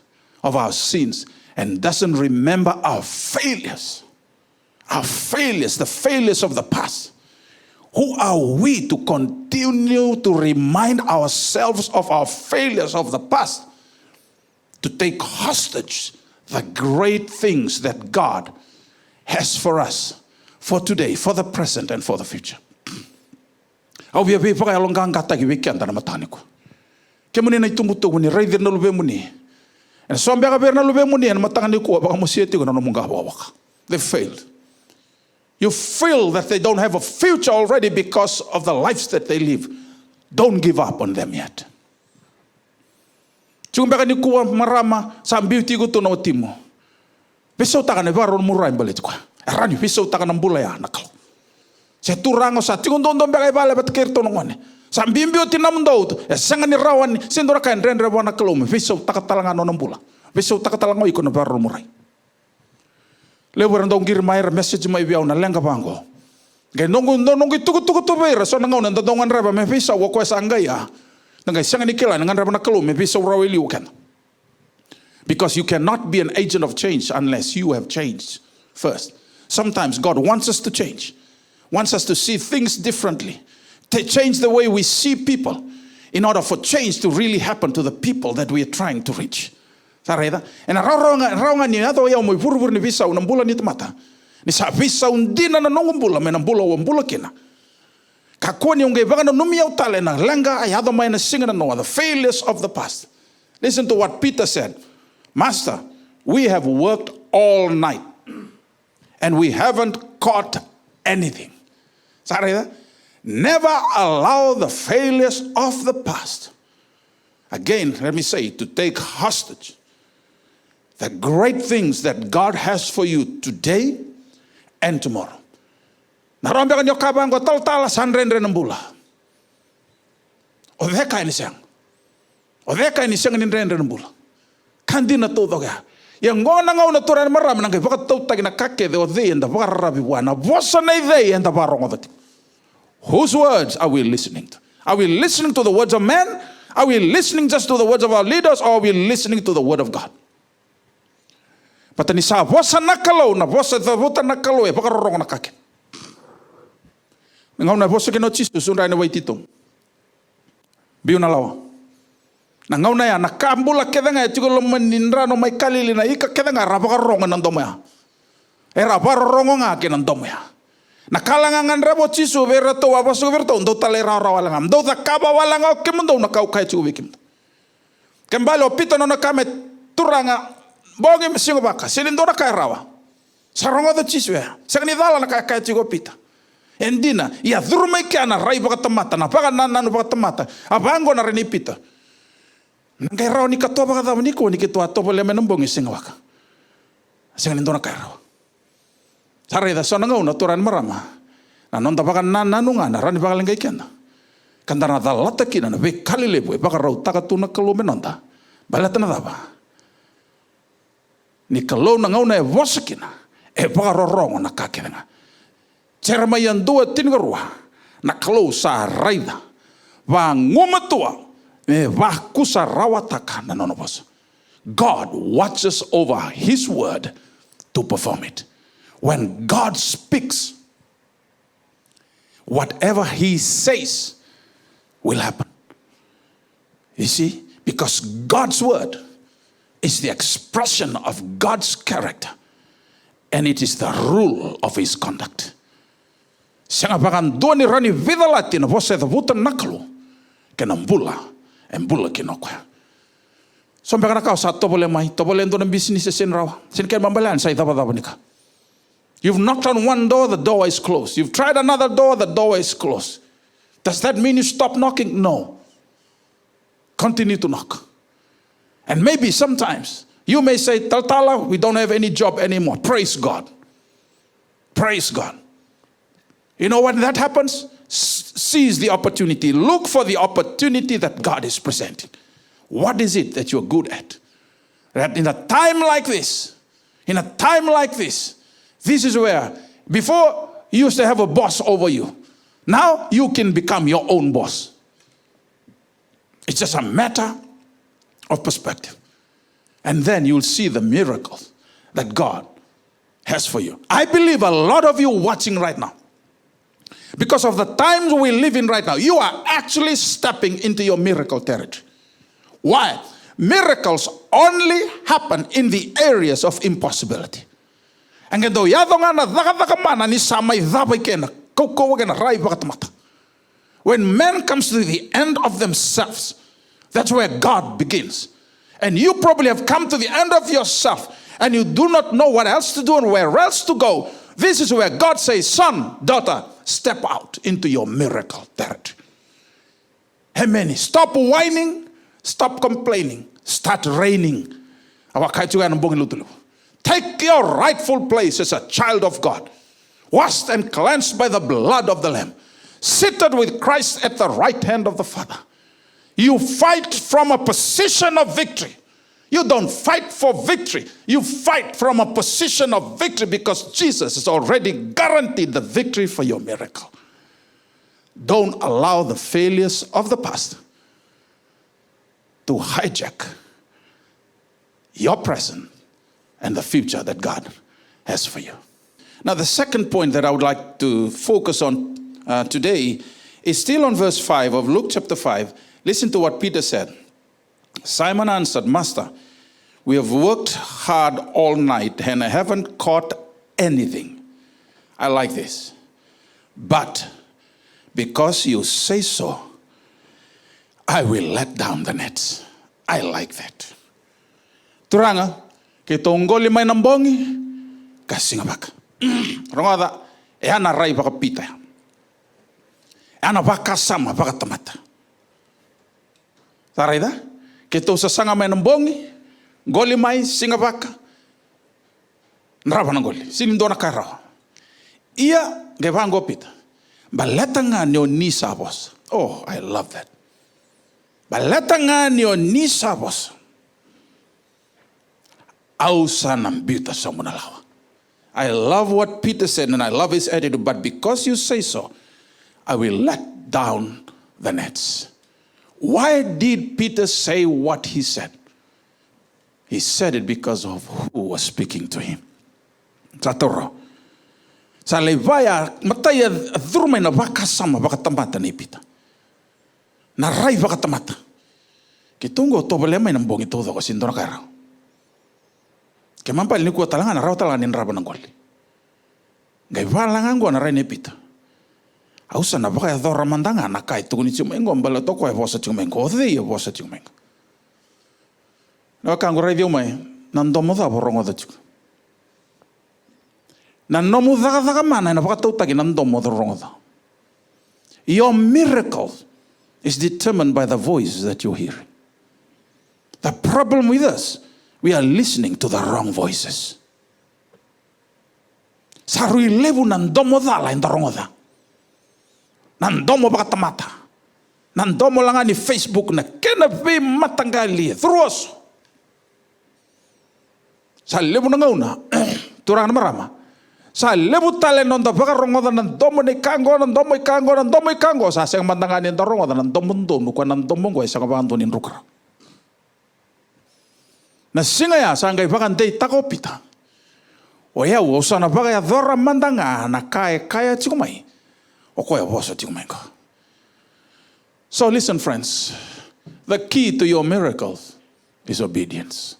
of our sins and doesn't remember our failures, the failures of the past, who are we to continue to remind ourselves of our failures of the past, to take hostage the great things that God has for us, for today, for the present, and for the future? Au via via pakai alongang kata ki weekend na matani ko. Kemuni na itumuto ni raider na lube muni. En so ambia ka na lube muni en matangani ko baka mo siete ko na munga bawaka. They failed. You feel that they don't have a future already because of the lives that they live. Don't give up on them yet. Chumbeka ni kuwa marama sambi tigo to no timo. Pesau takane baron murai balet ko. Arani pesau takana mbula ya nakal. Se turango sa tigo ndon beka bale bat kerto no ngone. Sambi mbio tinam ndot. E sangani rawan sendora kan rendre bona kalome. Pesau takatalanga no mbula. Pesau takatalanga iko no baron murai. Lewer ndong gir mair message mai biau na lenga bango. Ge nongo tuku beira so ngau nda dongan raba me pesau ko sanga ya. Because you cannot be an agent of change unless you have changed first. Sometimes God wants us to change, wants us to see things differently, to change the way we see people in order for change to really happen to the people that we are trying to reach. Sareda? And raunga ni ato ya mo purpur ni visa unambula ni temata. Ni sa visa undina na nongumbula menambula wambula kina. Kakoni unge bagano numia utale na lenga ayado mai na singa no, the failures of the past. Listen to what Peter said. Master, we have worked all night and we haven't caught anything. Sorry, never allow the failures of the past, again, let me say, to take hostage the great things that God has for you today and tomorrow. Narombe kan yokabang ko tal sanrendre nambula. Odeka ini siang. Odeka ini siang ni rendre nambula. Kandi na todo ga. Yang ngona ngau na turan maram nang baka tau tagi na kake de ode enda baka rabi wana. Bosa na ide enda barong odati. Whose words are we listening to? Are we listening to the words of men? Are we listening just to the words of our leaders, or are we listening to the word of God? Patani sa vosa nakalo na vosa vuta nakalo e pakarorong na kakin. Ngau na vosa kino chisu sunrai na waitito. Biu na lawa. Na ngau na ya nakambula kedenga e tigulo maninra no mai kalili na ika kedenga rapakarorong na ndomya. E rapakarorong nga kinandomya. Nakalangangan rabo chisu vera to wabasu verto ndo talera rawalanga. Ndo takaba walanga kemundo na kau kai chiu wikim. Kembali opito no nakame turanga bongi mesingo baka silindo na kai rawa. Sarongo do chisu ya. Sakni dala na kai chiu opita. Endina ia dhurmai kana rai baka tamata na baka nanu baka tamata. Abango na renipita. Ngai rawa ni katoa baka dawa niko ni kitua topo le menembongi singo baka. Sakni ndo na kai rawa. Sarai da sona ngau na turan marama. Na nonda baka nanunga na rani baka lengai kena. Kandana da lata kina na be kali lepo e baka rau taka tuna kalu menonda. Balata na daba. Ni kalau na ngau na e vosa kina. E baka rorongo na kakedenga. Cerama yang dua tingarua. Na kalau sa raida. Wa ngumatua. E waku sa rawataka na nono vosa. God watches over his word to perform it. When God speaks, whatever he says will happen. You see, because God's word is the expression of God's character, and it is the rule of his conduct. Sanga bakan doni rani vida latina voce the vuta nakalo kenambula embula kinokwa. So mbakana kau sa tobole mai tobole ndo na business sen rawa. Sen ken mambalan sa itaba nika. You've knocked on one door, the door is closed. You've tried another door, the door is closed. Does that mean you stop knocking? No. Continue to knock. And maybe sometimes you may say, Taltala, we don't have any job anymore. Praise God. Praise God. You know when that happens? Seize the opportunity. Look for the opportunity that God is presenting. What is it that you're good at? That in a time like this, this is where, before you used to have a boss over you. Now you can become your own boss. It's just a matter of perspective. And then you'll see the miracles that God has for you. I believe a lot of you watching right now, because of the times we live in right now, you are actually stepping into your miracle territory. Why? Miracles only happen in the areas of impossibility. Angendo yadonga na daka mana ni samai dabai kena koko kena rai bakatamata. When man comes to the end of themselves, that's where God begins. And you probably have come to the end of yourself, and you do not know what else to do and where else to go. This is where God says, son, daughter, step out into your miracle territory. Amen. Stop whining, stop complaining, start reigning. Take your rightful place as a child of God, washed and cleansed by the blood of the Lamb, seated with Christ at the right hand of the Father. You fight from a position of victory. You don't fight for victory. You fight from a position of victory because Jesus has already guaranteed the victory for your miracle. Don't allow the failures of the past to hijack your present and the future that God has for you. Now, the second point that I would like to focus on today is still on verse 5 of Luke chapter 5. Listen to what Peter said. Simon answered, Master, we have worked hard all night and I haven't caught anything. I like this. But because you say so, I will let down the nets. I like that. Turanga. Kitongoli may nambongi, kasi nga baka. Rongada, ana rai baka pita. Ana baka sama baka tamata. Taray da? Kito sa sanga may nambongi, goli may singa baka. Naraba ng goli, sinindo na karaw. Iya, gebango pita. Baleta nga niyo ni sabos. Oh, I love that. Baleta nga niyo ni sabos. I love what Peter said and I love his attitude, but because you say so, I will let down the nets. Why did Peter say what he said? He said it because of who was speaking to him. Satoro. Sa levaya mataya dhurma na baka sama baka tamata ni Peter. Na rai baka tamata. Kitungo to balema ina mbongi todo ko sindona kara. Ke mampal ni ko talanga na raw talanga ni raba ng gol. Ngai valangan go na rai ni Peter. Ausa na baka dhora mandanga na kai tuguni chumengo mbala to ko e vosa chumengo de e vosa chumengo. Na kango rai dio mai nan domo da borongo da chuku. Nan nomu daga mana na baka tautagi nan domo da rongo da. Your miracle is determined by the voice that you're hearing. The problem with us, we are listening to the wrong voices. Sarui levu nan domo da la in the rongo da. Nan domo baka tamata. Nan domo langa ni Facebook na kena be matangali terus. Sa levu na ngauna turang na marama. Sa levu tale non da baka rongo da nan domo ni kango nan domo ikango nan domo ikango sa seng matangani da rongo da nan domo dono ko nan domo ko sa ka bantu ni rukra. Na singa ya sa ngai baka ndei takopita. O ya wo sa na baka ya dora mandanga na kaya chikumai. So listen, friends, the key to your miracles is obedience.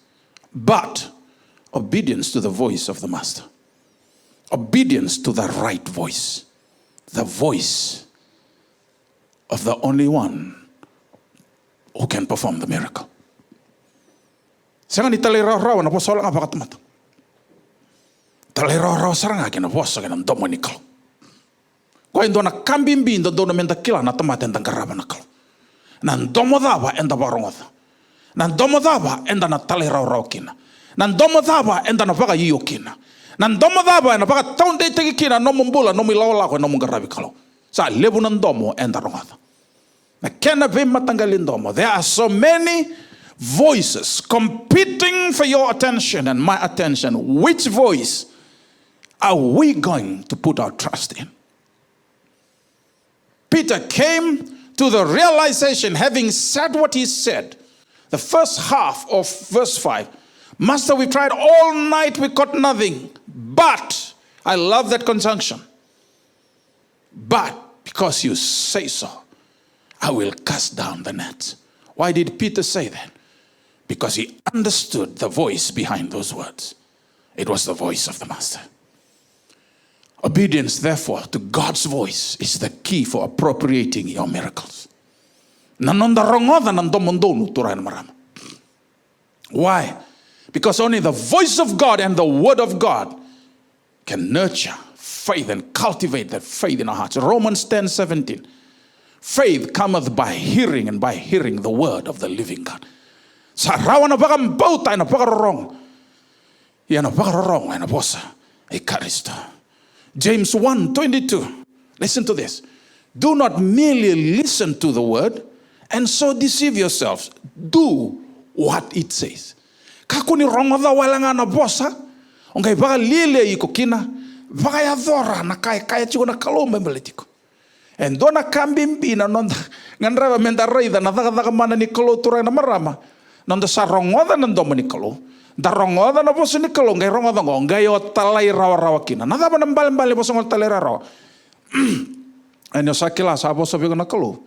But obedience to the voice of the Master. Obedience to the right voice. The voice of the only one who can perform the miracle. Sangan italiraw na po solang apakatamata. Taliraw sarang akin na po sa ganang dominikal. Kau indona kambing indo dona menda kila na tomate enda karaba nakal. Nan domo daba enda barongoda. Nan domo daba enda na tale raw kina. Nan domo daba enda na vaga yiyo kina. Nan domo daba enda vaga taunde tegi kina no mumbula no milawala ko no mungarabi kalo. Sa lebu nan domo enda rongoda. Na kena be matangalin domo. There are so many voices competing for your attention and my attention. Which voice are we going to put our trust in? Peter came to the realization, having said what he said, the first half of verse 5. Master, we tried all night, we caught nothing. But, I love that conjunction. But, because you say so, I will cast down the net. Why did Peter say that? Because he understood the voice behind those words. It was the voice of the Master. Obedience, therefore, to God's voice is the key for appropriating your miracles. Why? Because only the voice of God and the word of God can nurture faith and cultivate that faith in our hearts. Romans 10:17. Faith cometh by hearing, and by hearing the word of the living God. Sarawa na bakang bauta na pakarorong. Yan na pakarorong ay na bosa ay Kristo. James 1:22. Listen to this. Do not merely listen to the word and so deceive yourselves. Do what it says. Kakuni rongoda walanga na bosa. Ongai baka lile iko kina. Baka ya dhora na kaya chiko na kalome meletiko. And dona kambimbi na nonda. Ngandraba menda reida na daga mana ni kalo turay na marama. Nonda sa rongoda na ndomo ni kalo. Darongoda na bosa ni kalo. Ngai rongoda ngo. Ngai o talay rawa kina. Nadaba na mbali bosa ngo talay rawa. Ano sa kila sa bosa bigo na kalo.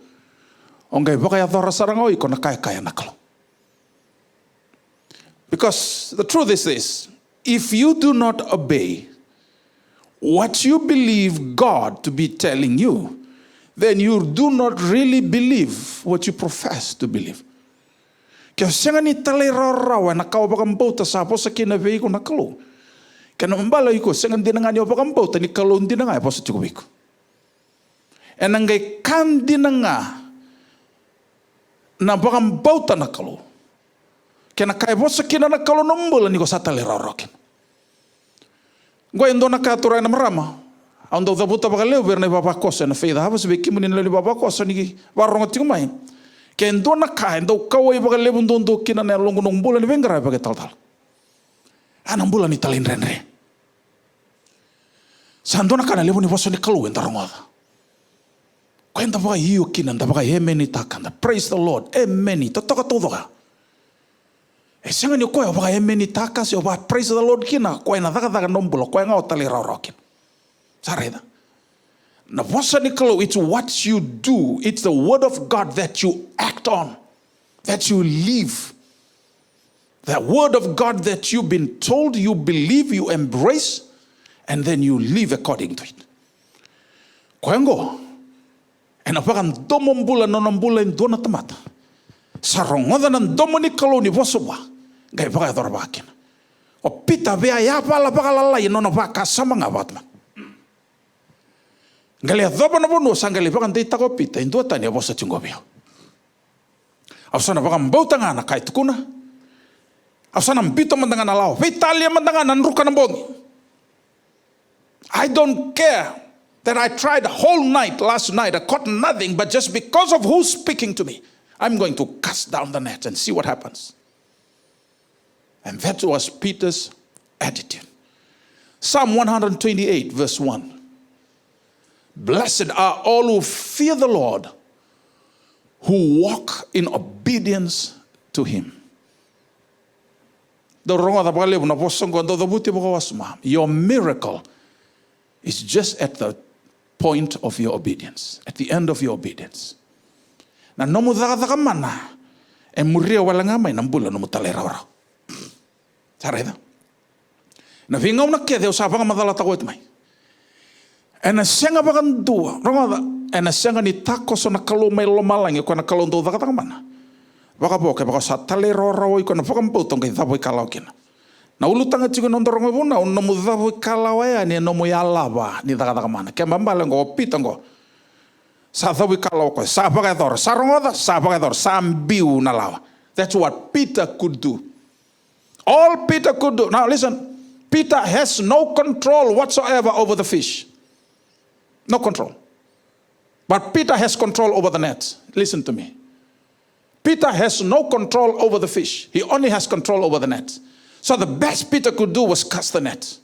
Ngai baka ya dhora sarango iko na kaya na kalo. Because the truth is this. If you do not obey what you believe God to be telling you, then you do not really believe what you profess to believe. Kaya siya ni talay rawa na kao bakang bauta sa po sa kinabay ko na kalo. Kaya namambala ko, siya nga dinangan niyo bakang bauta ni kalo hindi na nga po sa tiyubay ko. E nanggay kandi na nga na bakang bauta na kalo. Kaya nakaya po sa kinanakalo namambala ni ko sa talay rawa kin. Gua endo nakaturay na marama. Ando da buta baka leo berne baba kosa na feida haba sabi kimunin leli baba kosa ni warong tingmai. Ke endo naka endo kawai baka leo ndo kina na longo nong bulan vengra baka tal. Anang bulan ni talin renre. Sando naka na leo ni boso ni kalu entarong ada. Kaya baka hiyo kinan, baka hemeni takanda. Praise the Lord. Emeni. Totoka todo ka. Senga ni koe baka hemeni takas yo baka praise the Lord kina. Koe na daga nombulo. Koe nga otali raurokin. Sareda. Na wasa ni kalau, it's what you do. It's the word of God that you act on. That you live. That word of God that you've been told, you believe, you embrace, and then you live according to it. Koengo, and apakan domombula nonombula in dona tamata. Sarongoda nan domoni kaloni vosoba. Gai baka dorbakin. O pita bea ya pala baka lalai nono baka sama ngabatma. Gali adoba na bono sangali baka ndei tako pita in dua tani vosa chungobio. Afsana baka mbauta na kai tukuna. Afsana mbito mandangana lao. Vitalia mandangana nruka nambongi. I don't care that I tried the whole night last night. I caught nothing, but just because of who's speaking to me, I'm going to cast down the net and see what happens. And that was Peter's attitude. Psalm 128 verse 1. Blessed are all who fear the Lord, who walk in obedience to him. Your miracle is just at the point of your obedience, at the end of your obedience. Na nomu daga mana, muria walanga mai nambula nomu talera ora. Sareda. Na vinga una ke Deus avanga madala tagoit mai. Na senga bagan dua, rongoda, na senga ni tako so na kalu mai lo malangi ko na kalu ndo daga mana. Baka boke baka sa talera ora oi ko na fakam potong ke tabo kalau kina. Na ulutanga tigo nondorong buna no mudavo kalawaya ni no moyalaba ni daga mana ke mambala ngo pitango sa thawi kalaw ko sa pagador sa rongoda sa pagador sambiu na lawa. That's what Peter could do. All Peter could do. Now listen, Peter has no control whatsoever over the fish. No control. But Peter has control over the nets. Listen to me. Peter has no control over the fish. He only has control over the nets. So the best Peter could do was cast the net.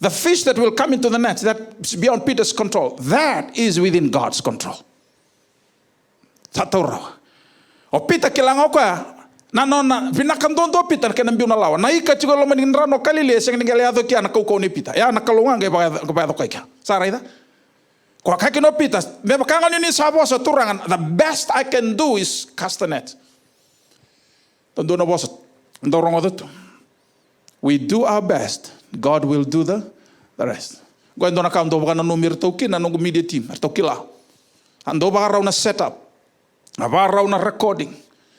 The fish that will come into the net, that's beyond Peter's control. That is within God's control. Tatoro. O Peter kilango ko na nona pinakandondo Peter kenambiu na lawa. Na ika chigolo maninrano kalile sing ningaleado kia na kauko ni Peter. Ya na kalunga ke ba ko kia. Saraida. Ko kakino Peter, me bakanga ni sabo sa turangan. The best I can do is cast the net. Tondo na boss. We do our best. God will do the rest. Gwendo na kando baka na numir toki na nung media team. Tokila. Ando baka raw na setup. Baka raw na recording.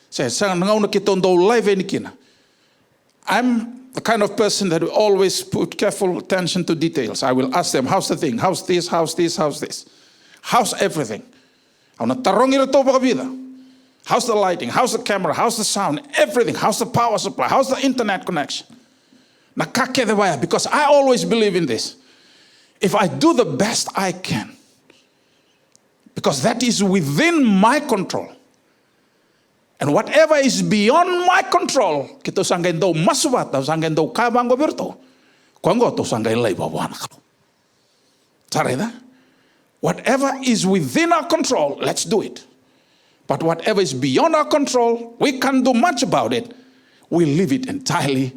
Say sang ngaw na kitondo live ni kina. I'm the kind of person that will always put careful attention to details. I will ask them, how's the thing? How's this? How's this? How's this? How's everything? Au na tarong ira to baka vida. How's the lighting? How's the camera? How's the sound? Everything. How's the power supply? How's the internet connection? Because I always believe in this. If I do the best I can, because that is within my control, and whatever is beyond my control, kita sanggain do masubat, sanggain do kabang goberto, konggo to sanggain lay babuan kalau. Sareda, whatever is within our control, let's do it. But whatever is beyond our control, we can't do much about it. We leave it entirely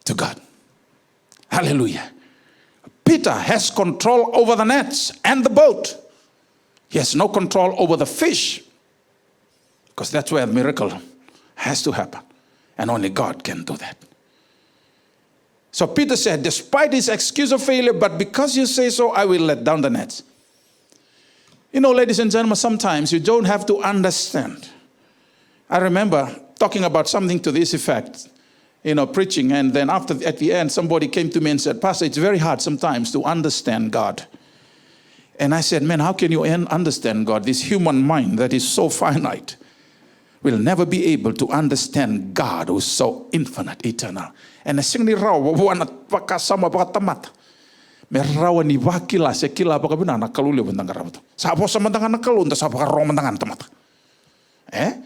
to God. Hallelujah. Peter has control over the nets and the boat. He has no control over the fish, because that's where the miracle has to happen. And only God can do that. So Peter said, despite his excuse of failure, but because you say so, I will let down the nets. You know, ladies and gentlemen, sometimes you don't have to understand. I remember talking about something to this effect, preaching, and then at the end, somebody came to me and said, Pastor, it's very hard sometimes to understand God. And I said, man, how can you understand God? This human mind that is so finite will never be able to understand God who's so infinite, eternal. And I sing ni raw, wabuan pakasama pakatamata. Merawa ni wakila sekila pakabina nakaluli bentang karabuto. Sabo samantangan nakalun, sabo karong mantangan tamata.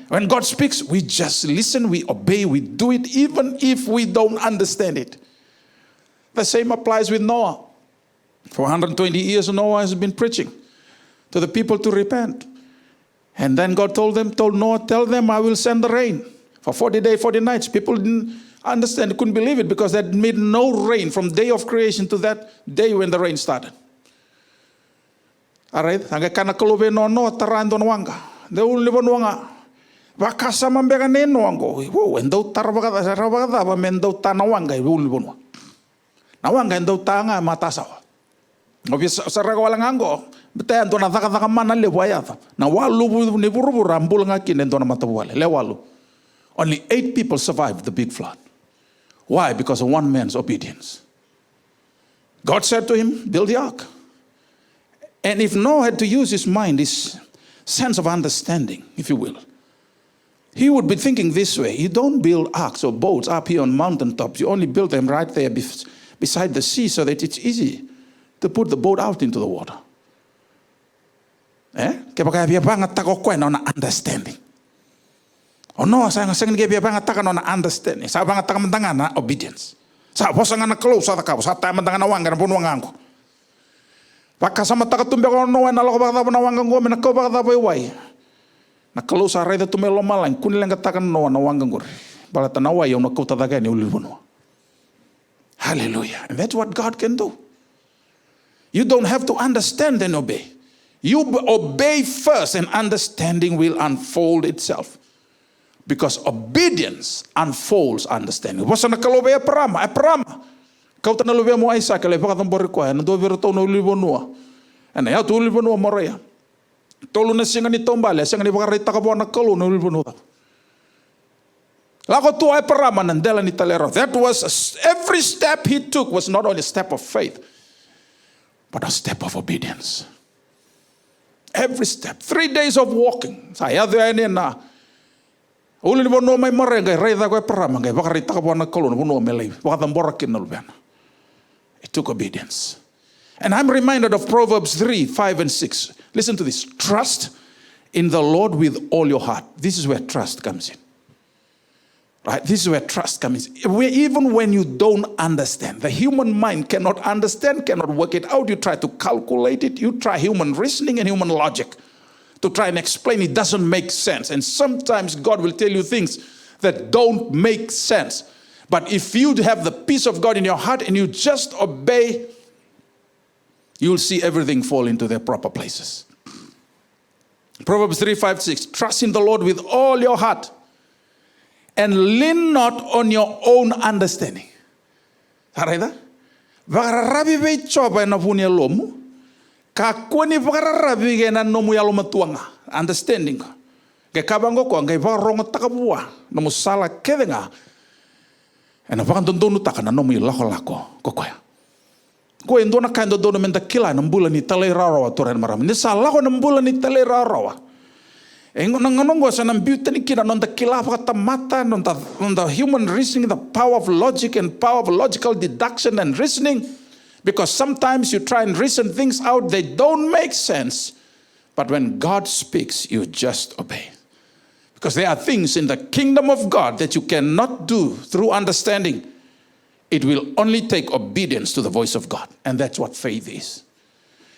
When God speaks, we just listen, we obey, we do it, even if we don't understand it. The same applies with Noah. For 120 years, Noah has been preaching. to the people to repent. And then God told Noah, tell them I will send the rain. For 40 days, 40 nights. People didn't understand, couldn't believe it, because that made no rain from day of creation to that day when the rain started. Alright, hanggang kana kalube no tarando wanga. The only one wanga. Wakasa mambega neno wango. Wo endo tarabagada sarabagada ba mendo tanawanga only one. Nawanga endo tanga matasawa. Obvious saraga walangango. Betayan to na taka mana lewayata. Na walu ni buru rambul ngakin endo na matawale. Lewalu. Only 8 people survived the big flood. Why? Because of one man's obedience. God said to him, build the ark. And if Noah had to use his mind, his sense of understanding, if you will, he would be thinking this way. You don't build arks or boats up here on mountaintops. You only build them right there beside the sea so that it's easy to put the boat out into the water. Kaya biya banget tako kwena na understanding. Oh no, saya ngaseng dia biya banget taka na understanding. Sa banget taka mentangan na obedience. Sa bosa nga na close sa taka, sa tayo mentangan na wangga na puno wangangko. Baka sama taka tumbe ko no na lako baka na wangga ngo na ko baka way. Na close sa reda tumelo malang kunilang katakan no na wangga ngor. Balata na way yung nakauta daga ni ulibuno. Hallelujah. And that's what God can do. You don't have to understand and obey. You obey first and understanding will unfold itself. Because obedience unfolds understanding. Wasa na kalobe aprama. Kau ta na lobe mo ay sa kale baka tambor ko na do vero to no libonua. Ana ya to libonua moreya. Tolu na singa ni tombale, singa ni baka rita ka bo na kalo no libonua. Lako to ay aprama nandela ni talero. That was every step he took was not only a step of faith, but a step of obedience. Every step. 3 days of walking. Saya doa ini na. Uli ni bono mai marenga reida ko perama ngai baka rita ka bona kolon bono melei baka tamborakin na lubena. It took obedience. And I'm reminded of Proverbs 3, 5 and 6. Listen to this. Trust in the Lord with all your heart. This is where trust comes in. Right? This is where trust comes in. Even when you don't understand, the human mind cannot understand, cannot work it out. You try to calculate it. You try human reasoning and human logic to try and explain. It doesn't make sense. And sometimes God will tell you things that don't make sense. But if you have the peace of God in your heart and you just obey, you'll see everything fall into their proper places. Proverbs 3, 5, 6. Trust in the Lord with all your heart and lean not on your own understanding. Harida? Vakararabi be choba na punya lomu. Kakuni vakararabi ge na nomu ya loma tuanga. Understanding. Ge kabango ko ngai varongo takabua. Nomu sala kedenga. Ena vakandondonu taka na nomu lako kokoya. Ko endo na kando dono menta kila na mbula ni tale rawa toren maram. Ni sala ko na mbula ni tale rawa. Engo nangonongo sa nang beauty ni kina nonda kila kata mata nonda human reasoning, the power of logic and power of logical deduction and reasoning. Because sometimes you try and reason things out, they don't make sense. But when God speaks, you just obey. Because there are things in the kingdom of God that you cannot do through understanding. It will only take obedience to the voice of God. And that's what faith is.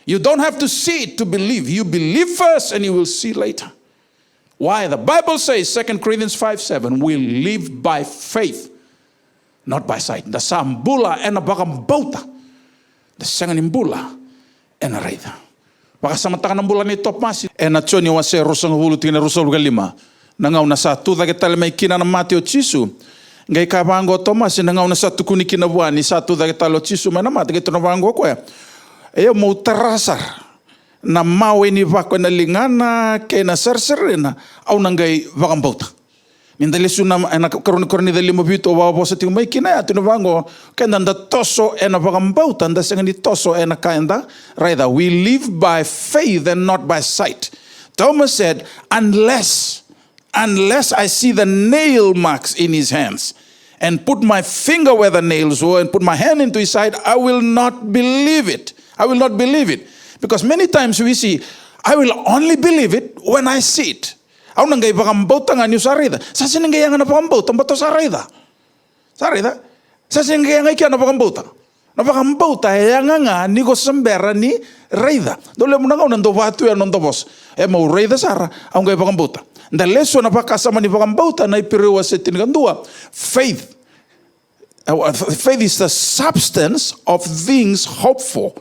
You don't have to see it to believe. You believe first and you will see later. Why? The Bible says, 2 Corinthians 5:7, we live by faith, not by sight. The sambula and a bagambota. The sanganimbula and a reida. Baka samantakan ng bulan ni top masi. And at yun yung wase rosang hulu tina rosang lima. Nangaw na sa tuda kita may kina ng Mateo Chisu. Ngay kabango Tomas nangaw na sa tukuni kinabuan ni sa tuda kita lo Chisu manama. Ito na bango ko ya. Eyo mo terasar. Na mawe ni vako na lingana kaya na sarserena au nanggay vakambauta. Nindali suna na karon ni dali mo bito wa bosa ting may kinaya tinabango kaya nanda toso na vakambauta nda sanga ni toso na kaenda rather we live by faith and not by sight. Thomas said unless I see the nail marks in his hands and put my finger where the nails were and put my hand into his side, I will not believe it. I will not believe it. Because many times we see, I will only believe it when I see it. Ako nang gaya bakambauta nga niyo sa rida. Sa sinang gaya nga na bakambauta, bato sa rida. Sa rida? Sa sinang gaya nga ikiya na bakambauta. Na pakambauta yanganga ni go sembera ni reida. Dole munanga unando watu ya nondo bos. Mau reida sara au ngai pakambauta. Nda leso na pakasama ni pakambauta na ipirewa setin gandua. Faith. Faith is the substance of things hoped for.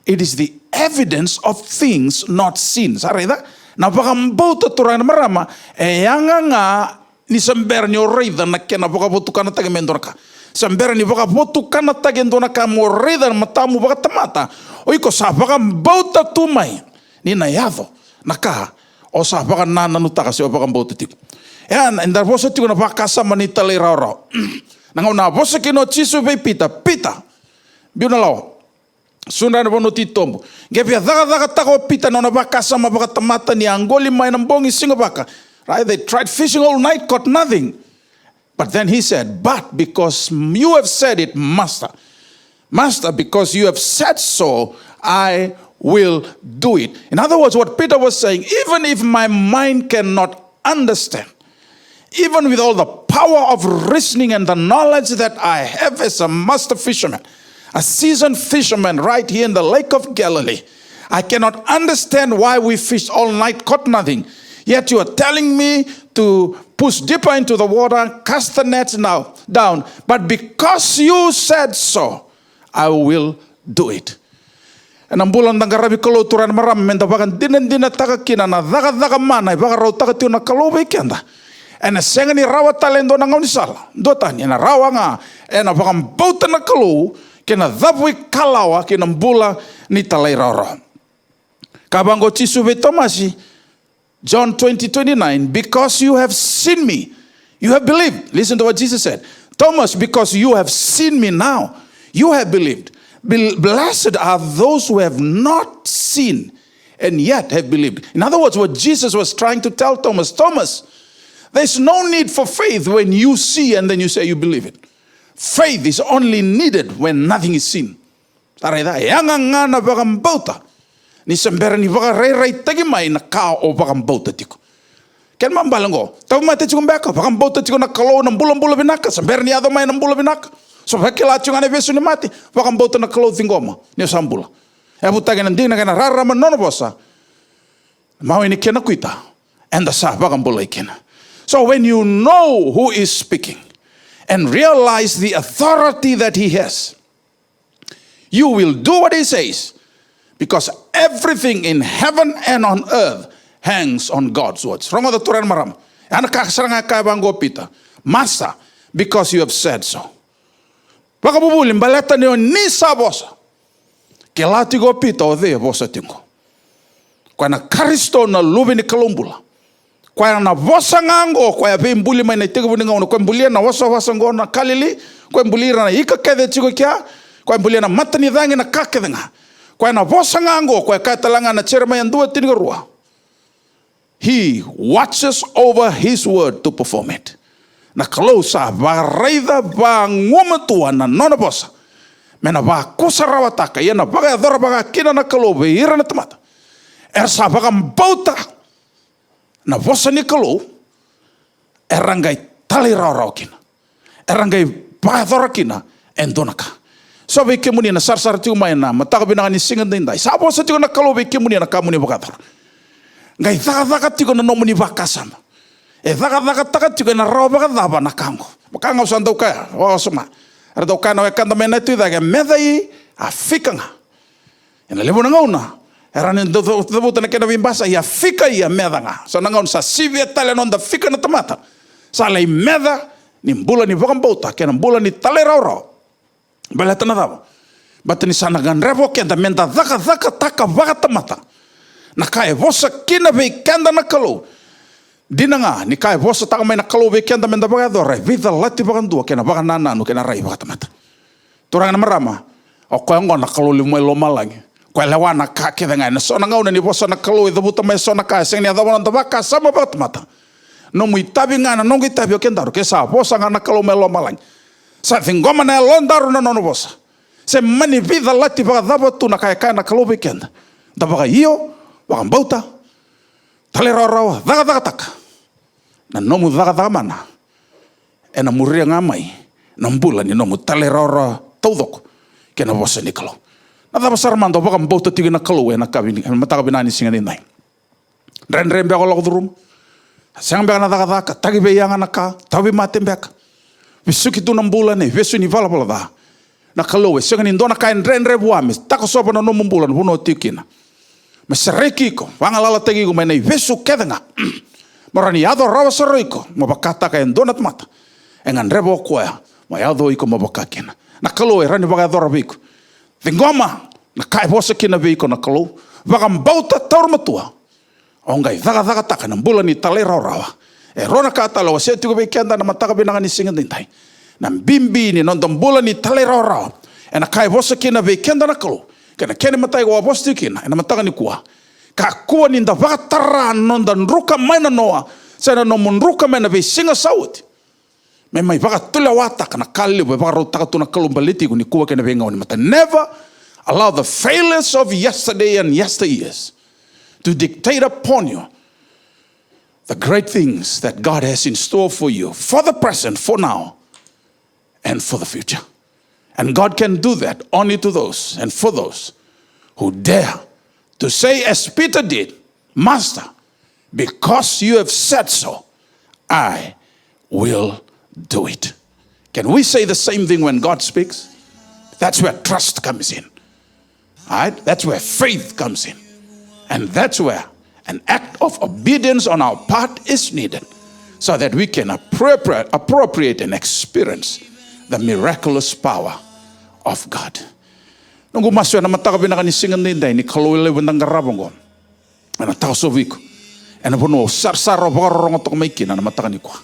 It is the evidence of things not seen. Sareda. Na pakambauta turana marama yanganga ni sembera ni reida na kena pakabutukana tagemendorka. Sambera ni baka botu kana tagendo na kamoreda matamu baka tamata. Oiko sa baka bauta tumai. Ni na yado naka o sa baka nana nutaka si baka bauta tiku. Ya nda bosa tiku na baka sama ni tale rara. Nanga na bosa kino chisu be pita. Biuna lao. Sunda na bono titombo. Gepia daga tako pita na baka sama baka tamata ni angoli mai na bongi singa baka. Right? They tried fishing all night, caught nothing. But then he said, but because you have said it, Master, because you have said so, I will do it. In other words, what Peter was saying, even if my mind cannot understand, even with all the power of reasoning and the knowledge that I have as a master fisherman, a seasoned fisherman right here in the Lake of Galilee, I cannot understand why we fished all night, caught nothing. Yet you are telling me to push deeper into the water, cast the nets now down. But because you said so, I will do it. And ang bulan ng garabi kaloturan maram menda bagan dinan taka kina na daga mana baga raw taka tiyo na kalobay kenda. And senga ni rawa talendo na ngaunisala. Dotan ina rawa nga ena bagan bauta na kalo kina dabwi kalawa kina bula ni talay raw. Kabango chisu be Tomasi John 20:29, because you have seen me, you have believed. Listen to what Jesus said. Thomas, because you have seen me now, you have believed. Blessed are those who have not seen and yet have believed. In other words, what Jesus was trying to tell Thomas, there's no need for faith when you see and then you say you believe it. Faith is only needed when nothing is seen. Ni sembera ni baka rai tagimai na ka o baka bauta tiko. Ken mambalango. Tau mate tiko mbeka baka bauta tiko na kalo na bula binaka. Sembera ni ado mai na bula binaka. So hakila tiko ane besu ni mati baka bauta na kalo tingoma ni sambula. E butagi na dina kana rara manono bosa. Mau ini kena kuita. And the sa baka bula ikena. So when you know who is speaking and realize the authority that he has, you will do what he says. Because everything in heaven and on earth hangs on God's words. Rongo da turan maram. Ana kakasaranga kaya bango pita. Master, because you have said so. Baka bubulim baleta niyo ni sa bosa. Kelati go pita o de bosa tingo. Kwa na karisto na lubi ni kalumbula. Kwa na bosa ngango kwa be mbuli mai na tegu buninga ono kwa mbulia na wasa ngo na kalili kwa mbulira na ika kede chigo kya kwa mbulia na matani dhangi na kakedenga. Kwa na vosa ngango kwa katalanga na cherema yandua tingarua. He watches over his word to perform it. Na kalosa ba raida ba ngomatua na nona bosa. Mena ba kusarawataka yana baga dora baga kina na kalobe ira na tamata. Ersa baga mbauta na vosa ni kalo erangai talirao kina. Erangai baga dora kina endonaka. So be kemuni na sar tiu mai na mataka binanga ni singa dindai. Sabo sa tiu na kalo be kemuni na kamuni bakatar. Ngai daga tiu na nomuni bakasama. E daga taka tiu na rawa bakadaba na kango. Bakanga usandau kaya. O soma. Ara dau kana kanda mena tiu daga medai afikanga. Ena lebo na ngauna. Era ni dobuta na kena bimbasa ia fika ia medanga. So na ngaun sa sivia tale non da fika na tamata. Sa lei meda ni mbula ni bakambauta kena mbula ni tale rawa. Balata na daw. Bata ni sana gan revo kenda menda daka taka baka mata. Na kai vosa kina be kenda na kalo. Dina nga ni kai vosa taka mai na kalo be kenda menda baka dore. Vida lati baka dua kena baka nana no kena rai baka mata. Turang na marama. O ko ngo na kalo limoi loma lagi. Ko lewana ka keda nga na so na ngauna ni vosa na kalo ido buta mai so na ka seng ni adawa na baka sama baka mata. No mu itabi nga na no itabi o kenda ro ke sa vosa nga na kalo mai loma lagi. Sa thingoma na londaru na nono bosa. Se mani vida lati baka daba tu na kaya na kalobe kenda. Da baka iyo, baka mbauta. Tale rawa, daga taka. Na nomu daga mana. E na muria ngamai. Na mbula ni nomu tale rawa taudoko. kena bosa ni kalau. Nada besar mando bakam bauta tiga na kalau na kabini mata kabinani singa ni nai. Ren be kalau durum. Sang be na daga tagi be yang anaka tabi mate bek. Bisuki tu nam bulan ni besu ni vala da. Na kalau singa ni dona kain ren buame tako sopa na nomum bulan huno tikina. Masereki ko wangalala tegi ko mai besu kedenga. Marani ado rawa saroiko mabakata kain donat mata. Engan rebo koya ma ado iko mabakakina. Na kalau rani baga dora biko. Ngoma na kai bosa kina biko na kalau bagam bauta taur matua. Ongai daga taka na bulan ni talera rawa. Rona kata lawa se tu be kenda na mataka binanga ni singa dintai. Na bimbi ni nondom bulan ni talera rawa. Na kai bosa kina be kenda na kalau. Kana kene matai wa bosta kina na mataka ni kuwa. Ka kuwa ni nda baga tara nondan ruka maina noa. Sana no mun ruka maina be singa sauti. Memang baga tula watak na kali be baga rotaka tu na kalau baliti ku ni kuwa kena benga ni mata. Never allow the failures of yesterday and yesteryears to dictate upon you the great things that God has in store for you, for the present, for now, and for the future. And God can do that only to those and for those who dare to say as Peter did, Master, because you have said so, I will do it. Can we say the same thing when God speaks? That's where trust comes in. All right? That's where faith comes in. And that's where an act of obedience on our part is needed so that we can appropriate and experience the miraculous power of God. Nunggu masuk na mataka binaka ni singan ninday ni kalawile bendang garabong ko. Ana tauso wiko. Ana puno sar-saro bakarorong otok maikin na mataka ni kwa.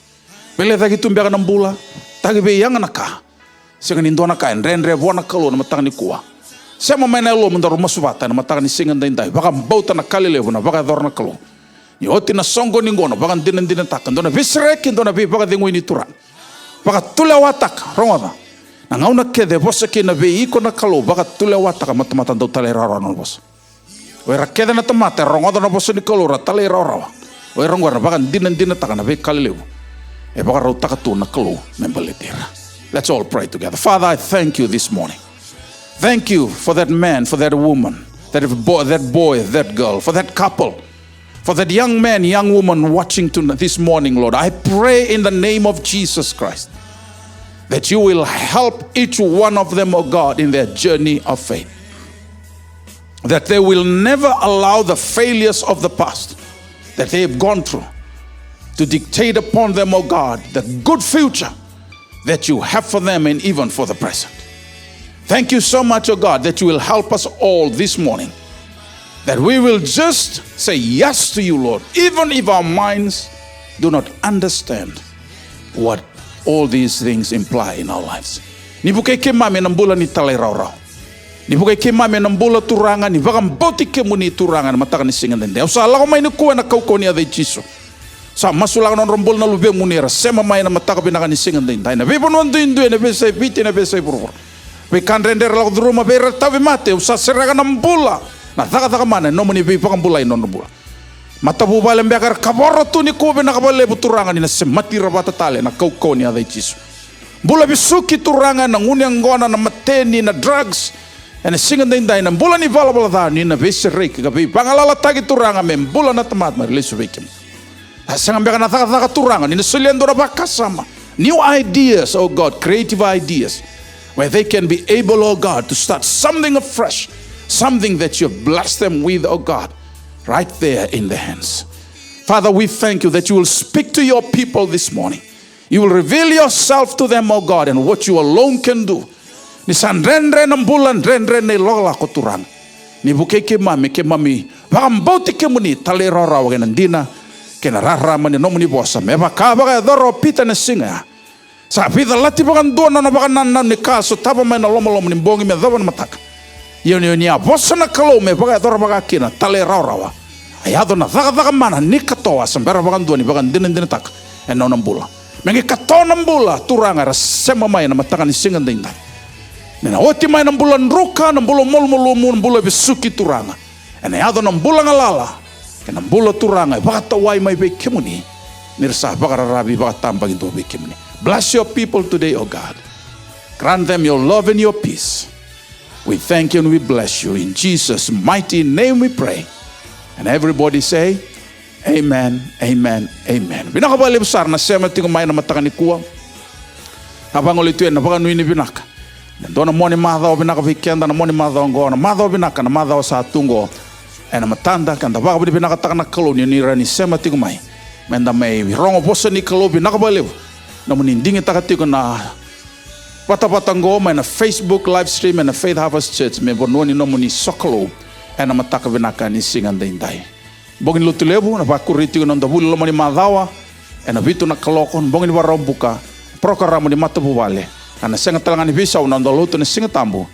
Pele tagi tumbiaka ng bula. Tagi be yang anaka. Singan nindo na kain renre buwana kalo na mataka ni kwa. Siya mamay na ilo mundaro masubata na mataka ni singan ninday. Baka bauta na kalilevo na baka dor na kalo. Ni oti na songo ningono baka dinan takan. Dona visrekin dona bi baka dingoy ni turan. Baka tulawatak rongoda. Nangau na kede bosa kina be iko na kalo baka tulawatak matamatan daw talera ranon bosa. Wera kede na tamate rongoda na bosa ni kalo ra talera rawa. Wera ngwara baka dinan takan na be kalilevo. E baka raw takatu na kalo membalitira. Let's all pray together. Father, I thank you this morning. Thank you for that man, for that woman, that boy, that girl, for that couple, for that young man, young woman watching this morning, Lord. I pray in the name of Jesus Christ that you will help each one of them, oh God, in their journey of faith. That they will never allow the failures of the past that they have gone through to dictate upon them, oh God, the good future that you have for them and even for the present. Thank you so much, oh God, that you will help us all this morning. That we will just say yes to you, Lord, even if our minds do not understand what all these things imply in our lives. Ni bukai kemame ng bulan ni talay raw. Ni bukai kemame ng bulan turangan ni bakang bauti kemuni turangan matakan ni singan dende. Usala ko may nukuha na kauko ni aday Jisu. Sa masulang ng rombol na lubeng munira sema may na mataka binakan ni singan dende. Na bibon wando indu na besay biti na besay purur. We kan render la druma bera tabi mate usa seraga ng bula. Na taka mana no muni bi bakang bulay no bula. Matabu balem bekar kaboro tu ni kuwe na kabale buturangan ni na semati rabata tale na kauko ni aday Jisu. Bula bisuki turangan ng unyang gona na mateni na drugs. And singan dende na bula ni valabala da ni na beserik gabi pangalala tagi turangan mem bula na tamat marilesu bekim. Sangan beka na taka turangan ni suliendo na bakasama. New ideas, oh God, creative ideas. Where they can be able, oh God, to start something afresh. Something that you have blessed them with, oh God, right there in their hands. Father, we thank you that you will speak to your people this morning. You will reveal yourself to them, oh God, and what you alone can do. Ni san renre ng bulan, renre ni lola ko turang. Ni buke ke mami, bakang bauti ke muni, talera rawa genandina, kenararama ni nomuni bosa, meba kabaka doro pita na singa. Sa pita lati bakan doon na bakan nanan ni kaso, tapa may na lomolom ni bongi me dawan matak. Yun niya, bosa na kalo me baka doro baka kina, talera rawa. Ayado na thaka mana ni katoa, sambera bakan doon ni bakan dinan tak, and no nambula. Mengi kato nambula, turanga rasema may na matakan ni singan din na. Nena oti may nambulan ruka, nambulo molmolumu, nambulo bisuki turanga. And ayado nambula ngalala, nambula turanga, baka tawai may be kimuni, nirsa baka rarabi baka tambang into be kimuni. Bless your people today, oh God. Grant them your love and your peace. We thank you and we bless you. In Jesus' mighty name we pray. And everybody say, Amen, Amen, Amen. Binakabali besar na sema tingo mai na mataka ni kuwa. Abang ulit yun, nabaga nui ni binaka. Nandun na moni madhaw binaka vikenda na moni madhaw ngo. Na madhaw binaka na madhaw sa tungo. Na matanda kanda baga binaka taka na kalon yun nira ni sema tingo mai. Menda may rongo posa ni kalo binakabali. Na munindingi taka tingo na Pata-patango may na Facebook live stream and na Faith Harvest Church may bonuani no muni sokolo na mataka binaka ni singan dainday. Bongin lutulebu na bakuriti ko nang dabulo mo ni madawa na bito na kalokon bongin warong buka prokaramo ni matabuwale na singa talangan ni bisaw nang daluto ni singa tambo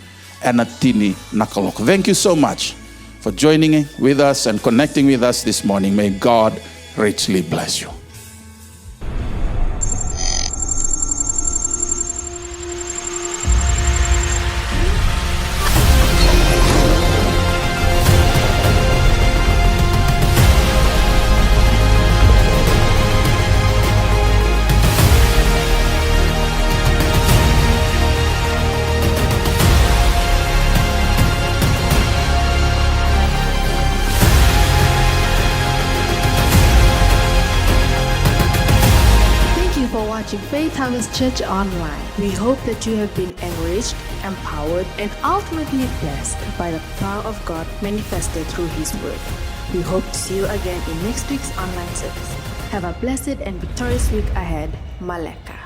na tini na kalok. Thank you so much for joining with us and connecting with us this morning. May God richly bless you. Watching Faith Harvest Church online. We hope that you have been enriched, empowered, and ultimately blessed by the power of God manifested through His Word. We hope to see you again in next week's online service. Have a blessed and victorious week ahead. Maleka.